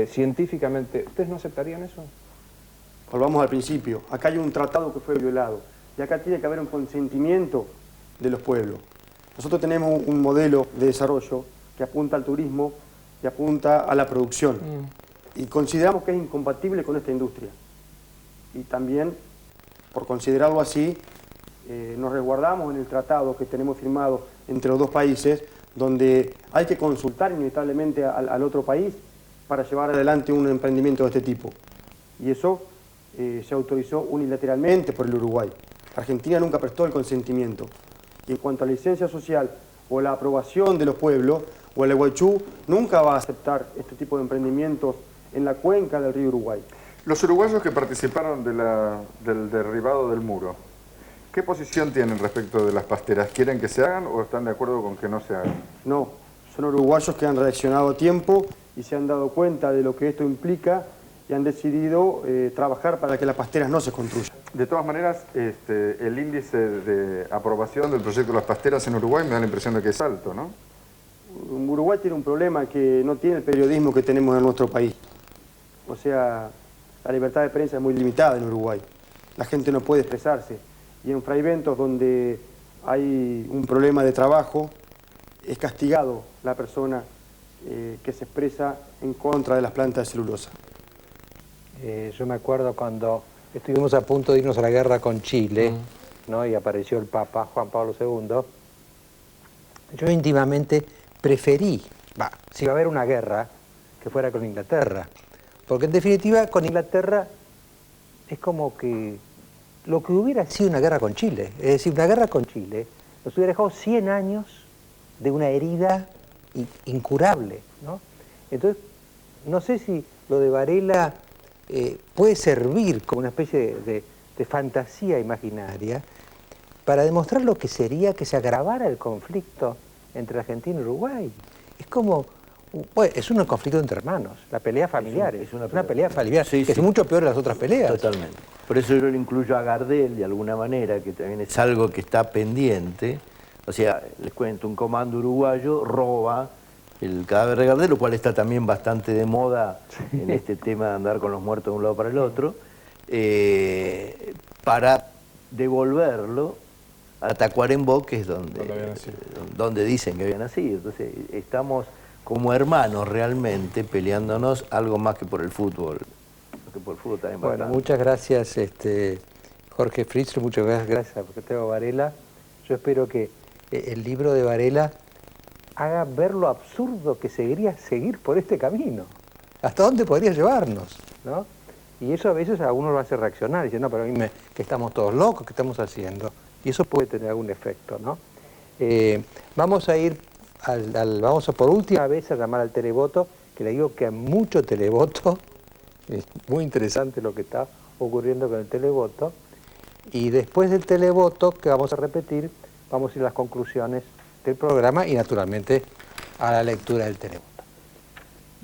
científicamente. ¿Ustedes no aceptarían eso? Volvamos al principio. Acá hay un tratado que fue violado y acá tiene que haber un consentimiento de los pueblos. Nosotros tenemos un modelo de desarrollo que apunta al turismo y apunta a la producción. Y consideramos que es incompatible con esta industria. Y también, por considerarlo así, nos resguardamos en el tratado que tenemos firmado entre los dos países, donde hay que consultar inevitablemente al otro país para llevar adelante un emprendimiento de este tipo. Y eso se autorizó unilateralmente por el Uruguay. Argentina nunca prestó el consentimiento. Y en cuanto a la licencia social o la aprobación de los pueblos, o el Guaychú nunca va a aceptar este tipo de emprendimientos en la cuenca del río Uruguay. Los uruguayos que participaron del derribado del muro, ¿qué posición tienen respecto de las pasteras? ¿Quieren que se hagan o están de acuerdo con que no se hagan? No, son uruguayos que han reaccionado a tiempo y se han dado cuenta de lo que esto implica y han decidido trabajar para que las pasteras no se construyan. De todas maneras, el índice de aprobación del proyecto de las pasteras en Uruguay me da la impresión de que es alto, ¿no? Uruguay tiene un problema que no tiene el periodismo que tenemos en nuestro país. O sea, la libertad de prensa es muy limitada en Uruguay. La gente no puede expresarse. Y en fraiventos donde hay un problema de trabajo, es castigado la persona que se expresa en contra de las plantas de celulosa. Yo me acuerdo cuando estuvimos a punto de irnos a la guerra con Chile, ¿no? Y apareció el Papa Juan Pablo II, yo íntimamente preferí, si iba a haber una guerra, que fuera con Inglaterra. Porque en definitiva con Inglaterra es como que lo que hubiera sido una guerra con Chile. Es decir, una guerra con Chile nos hubiera dejado 100 años de una herida incurable, ¿no? Entonces, no sé si lo de Varela puede servir como una especie de fantasía imaginaria para demostrar lo que sería que se agravara el conflicto entre Argentina y Uruguay. Es como, bueno, es un conflicto entre hermanos, la pelea familiar, es una pelea familiar, sí, que sí. es mucho peor que las otras peleas. Totalmente. Por eso yo lo incluyo a Gardel de alguna manera, que también es algo que está pendiente. O sea, les cuento, un comando uruguayo roba el cadáver de Gardel, lo cual está también bastante de moda en este tema de andar con los muertos de un lado para el otro, para devolverlo a Tacuarembó, que es donde dicen que había nacido. Entonces estamos como hermanos realmente peleándonos algo más que por el fútbol. Que por el fútbol también bueno, muchas gracias Jorge Fritzl, muchas gracias a Teo Varela. Yo espero que el libro de Varela haga ver lo absurdo que seguir por este camino. ¿Hasta dónde podría llevarnos? ¿No? Y eso a veces a uno lo hace reaccionar, dice, no, pero a mí que estamos todos locos, ¿qué estamos haciendo? Y eso puede tener algún efecto, ¿no? Vamos a ir, vamos a por última vez a llamar al televoto, que le digo que hay mucho televoto, es muy interesante lo que está ocurriendo con el televoto, y después del televoto, que vamos a repetir, vamos a ir a las conclusiones del programa y naturalmente a la lectura del televoto.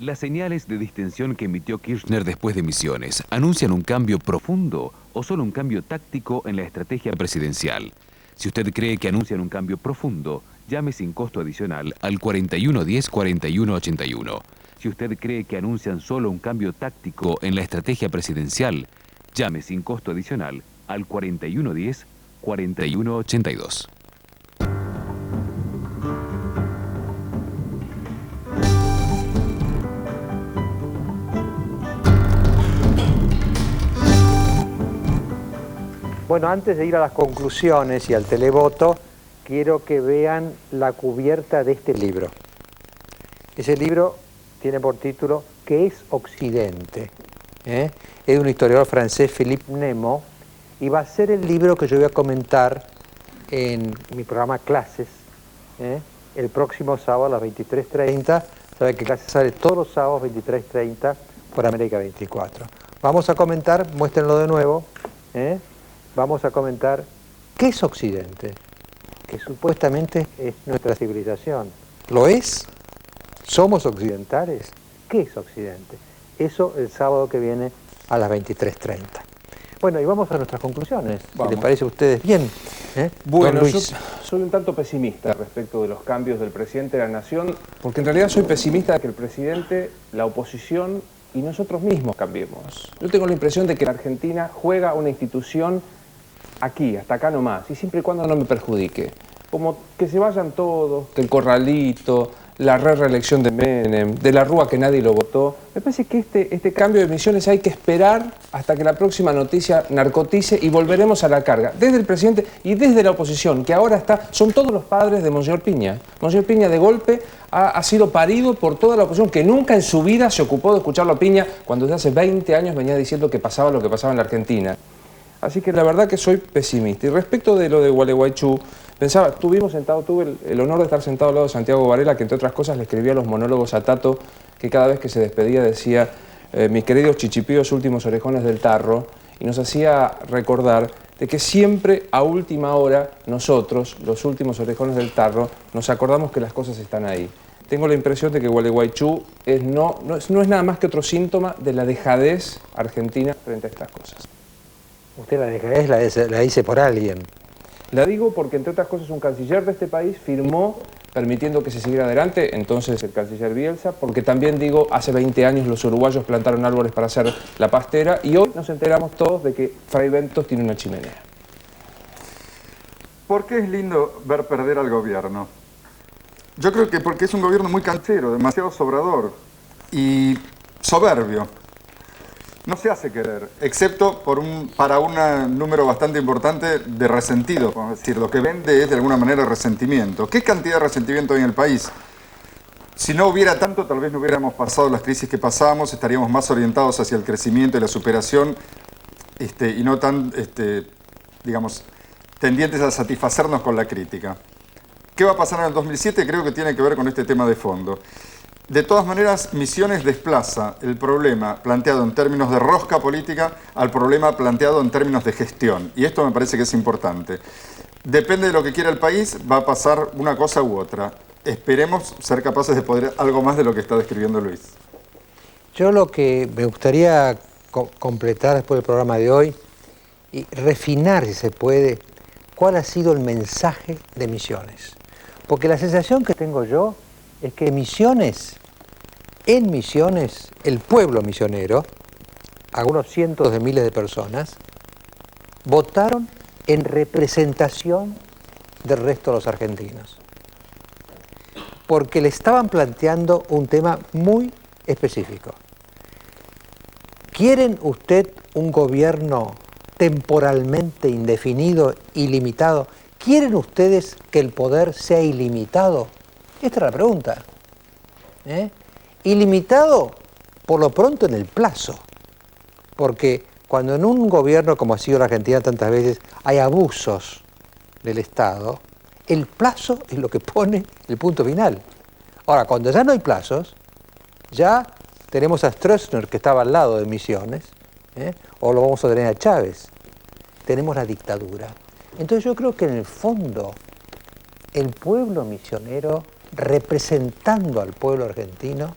Las señales de distensión que emitió Kirchner después de Misiones anuncian un cambio profundo o solo un cambio táctico en la estrategia presidencial. Si usted cree que anuncian un cambio profundo, llame sin costo adicional al 4110-4181. Si usted cree que anuncian solo un cambio táctico en la estrategia presidencial, llame sin costo adicional al 4110-4182. Bueno, antes de ir a las conclusiones y al televoto, quiero que vean la cubierta de este libro. Ese libro tiene por título ¿Qué es Occidente? Es de un historiador francés, Philippe Nemo, y va a ser el libro que yo voy a comentar en mi programa Clases, el próximo sábado a las 23:30. Saben que Clases sale todos los sábados 23:30 por América 24. Vamos a comentar, muéstrenlo de nuevo, vamos a comentar qué es Occidente, que supuestamente es nuestra civilización. ¿Lo es? ¿Somos occidentales? ¿Qué es Occidente? Eso el sábado que viene a las 23:30. Bueno, y vamos a nuestras conclusiones, si les parece a ustedes bien. Bueno, yo soy un tanto pesimista respecto de los cambios del presidente de la Nación, porque en realidad soy pesimista de que el presidente, la oposición y nosotros mismos cambiemos. Yo tengo la impresión de que la Argentina juega una institución aquí, hasta acá nomás, y siempre y cuando no me perjudique. Como que se vayan todos, que el corralito, la reelección de Menem, de la Rúa que nadie lo votó. Me parece que este cambio de misiones hay que esperar hasta que la próxima noticia narcotice y volveremos a la carga. Desde el presidente y desde la oposición, que ahora son todos los padres de Monseñor Piña. Monseñor Piña de golpe ha sido parido por toda la oposición, que nunca en su vida se ocupó de escucharlo a Piña cuando desde hace 20 años venía diciendo que pasaba lo que pasaba en la Argentina. Así que la verdad que soy pesimista. Y respecto de lo de Gualeguaychú, pensaba, tuve el honor de estar sentado al lado de Santiago Varela, que entre otras cosas le escribía los monólogos a Tato, que cada vez que se despedía decía, mis queridos chichipíos últimos orejones del tarro, y nos hacía recordar de que siempre a última hora nosotros, los últimos orejones del tarro, nos acordamos que las cosas están ahí. Tengo la impresión de que Gualeguaychú no es nada más que otro síntoma de la dejadez argentina frente a estas cosas. Usted la dejadez la dice por alguien. La digo porque, entre otras cosas, un canciller de este país firmó permitiendo que se siguiera adelante, entonces el canciller Bielsa, porque también digo, hace 20 años los uruguayos plantaron árboles para hacer la pastera y hoy nos enteramos todos de que Fray Bentos tiene una chimenea. ¿Por qué es lindo ver perder al gobierno? Yo creo que porque es un gobierno muy canchero, demasiado sobrador y soberbio. no se hace querer, excepto para un número bastante importante de resentidos. Vamos a decir, lo que vende es de alguna manera resentimiento. ¿Qué cantidad de resentimiento hay en el país? Si no hubiera tanto, tal vez no hubiéramos pasado las crisis que pasamos, estaríamos más orientados hacia el crecimiento y la superación y no tan, digamos, tendientes a satisfacernos con la crítica. ¿Qué va a pasar en el 2007? Creo que tiene que ver con este tema de fondo. De todas maneras, Misiones desplaza el problema planteado en términos de rosca política al problema planteado en términos de gestión. Y esto me parece que es importante. Depende de lo que quiera el país, va a pasar una cosa u otra. Esperemos ser capaces de poder algo más de lo que está describiendo Luis. Yo lo que me gustaría completar después del programa de hoy y refinar, si se puede, cuál ha sido el mensaje de Misiones. Porque la sensación que tengo yo es que en Misiones, el pueblo misionero, algunos cientos de miles de personas, votaron en representación del resto de los argentinos. Porque le estaban planteando un tema muy específico. ¿Quieren usted un gobierno temporalmente indefinido, ilimitado? ¿Quieren ustedes que el poder sea ilimitado? Esta es la pregunta. Ilimitado, por lo pronto, en el plazo. Porque cuando en un gobierno, como ha sido la Argentina tantas veces, hay abusos del Estado, el plazo es lo que pone el punto final. Ahora, cuando ya no hay plazos, ya tenemos a Stroessner, que estaba al lado de Misiones, o lo vamos a tener a Chávez. Tenemos la dictadura. Entonces yo creo que en el fondo el pueblo misionero, representando al pueblo argentino,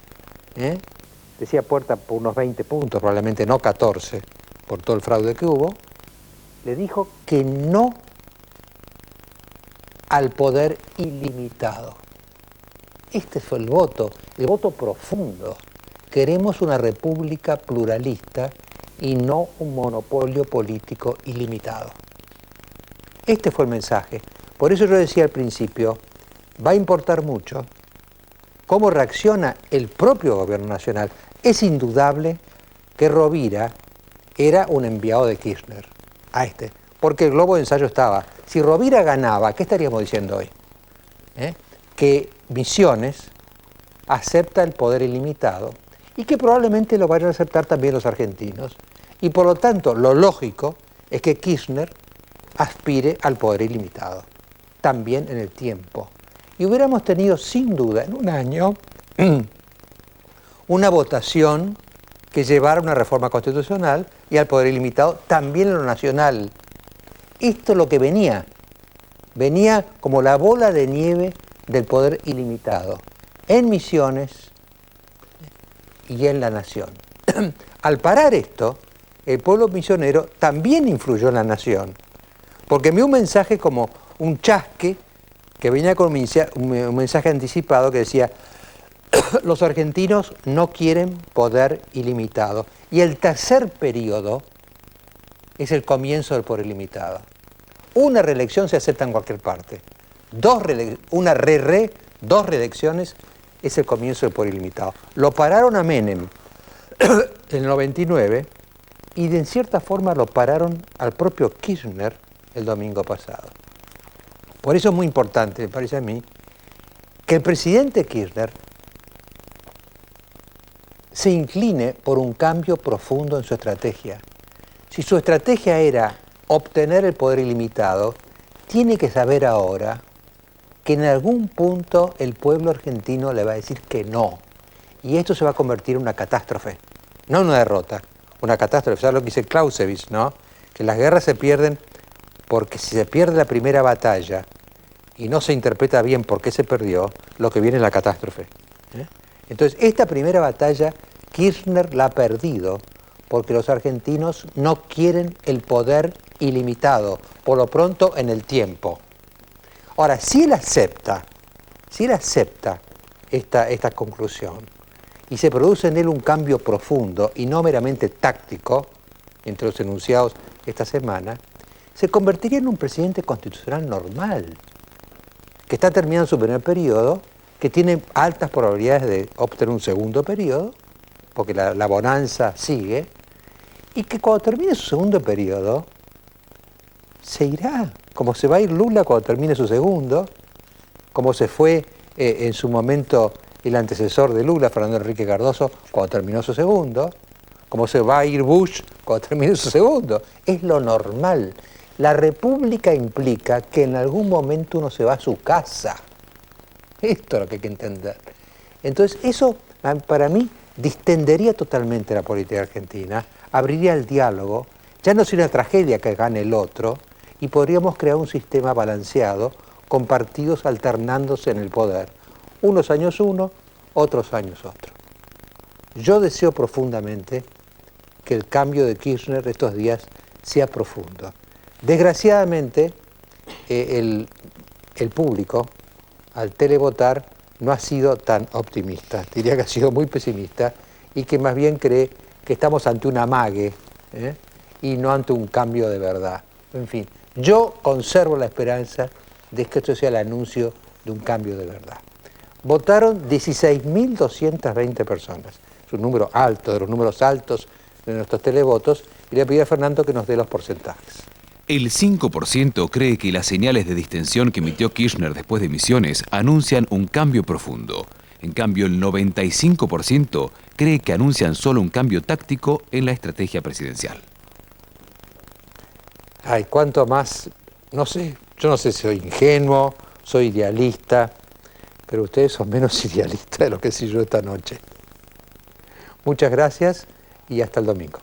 decía Puerta por unos 20 puntos, probablemente no 14, por todo el fraude que hubo, le dijo que no al poder ilimitado. Este fue el voto profundo. Queremos una república pluralista y no un monopolio político ilimitado. Este fue el mensaje. Por eso yo decía al principio, va a importar mucho cómo reacciona el propio gobierno nacional. Es indudable que Rovira era un enviado de Kirchner porque el globo de ensayo estaba. Si Rovira ganaba, ¿qué estaríamos diciendo hoy? Que Misiones acepta el poder ilimitado y que probablemente lo vayan a aceptar también los argentinos. Y por lo tanto, lo lógico es que Kirchner aspire al poder ilimitado, también en el tiempo. Y hubiéramos tenido, sin duda, en un año, una votación que llevara a una reforma constitucional y al poder ilimitado también en lo nacional. Esto es lo que venía como la bola de nieve del poder ilimitado, en Misiones y en la nación. Al parar esto, el pueblo misionero también influyó en la nación, porque envió un mensaje como un chasque que venía con un mensaje anticipado que decía: los argentinos no quieren poder ilimitado. Y el tercer periodo es el comienzo del poder ilimitado. Una reelección se acepta en cualquier parte. Dos reelecciones es el comienzo del poder ilimitado. Lo pararon a Menem en el 99 y en cierta forma lo pararon al propio Kirchner el domingo pasado. Por eso es muy importante, me parece a mí, que el presidente Kirchner se incline por un cambio profundo en su estrategia. Si su estrategia era obtener el poder ilimitado, tiene que saber ahora que en algún punto el pueblo argentino le va a decir que no. Y esto se va a convertir en una catástrofe, no en una derrota, una catástrofe. ¿Sabes lo que dice Clausewitz, no? Que las guerras se pierden porque si se pierde la primera batalla y no se interpreta bien por qué se perdió, lo que viene es la catástrofe. Entonces, esta primera batalla Kirchner la ha perdido porque los argentinos no quieren el poder ilimitado, por lo pronto en el tiempo. Ahora, si él acepta esta conclusión y se produce en él un cambio profundo y no meramente táctico, entre los enunciados esta semana, se convertiría en un presidente constitucional normal, que está terminando su primer periodo, que tiene altas probabilidades de obtener un segundo periodo, porque la bonanza sigue, y que cuando termine su segundo periodo, se irá, como se va a ir Lula cuando termine su segundo, como se fue en su momento el antecesor de Lula, Fernando Enrique Cardoso, cuando terminó su segundo, como se va a ir Bush cuando termine su segundo. Es lo normal. La república implica que en algún momento uno se va a su casa. Esto es lo que hay que entender. Entonces, eso para mí distendería totalmente la política argentina, abriría el diálogo, ya no sería una tragedia que gane el otro, y podríamos crear un sistema balanceado con partidos alternándose en el poder. Unos años uno, otros años otro. Yo deseo profundamente que el cambio de Kirchner estos días sea profundo. Desgraciadamente, el público, al televotar, no ha sido tan optimista. Diría que ha sido muy pesimista y que más bien cree que estamos ante un amague y no ante un cambio de verdad. En fin, yo conservo la esperanza de que esto sea el anuncio de un cambio de verdad. Votaron 16.220 personas. Es un número alto, de los números altos de nuestros televotos, y le pido a Fernando que nos dé los porcentajes. El 5% cree que las señales de distensión que emitió Kirchner después de Misiones anuncian un cambio profundo. En cambio, el 95% cree que anuncian solo un cambio táctico en la estrategia presidencial. Ay, cuánto más, no sé, yo no sé si soy ingenuo, soy idealista, pero ustedes son menos idealistas de lo que soy yo esta noche. Muchas gracias y hasta el domingo.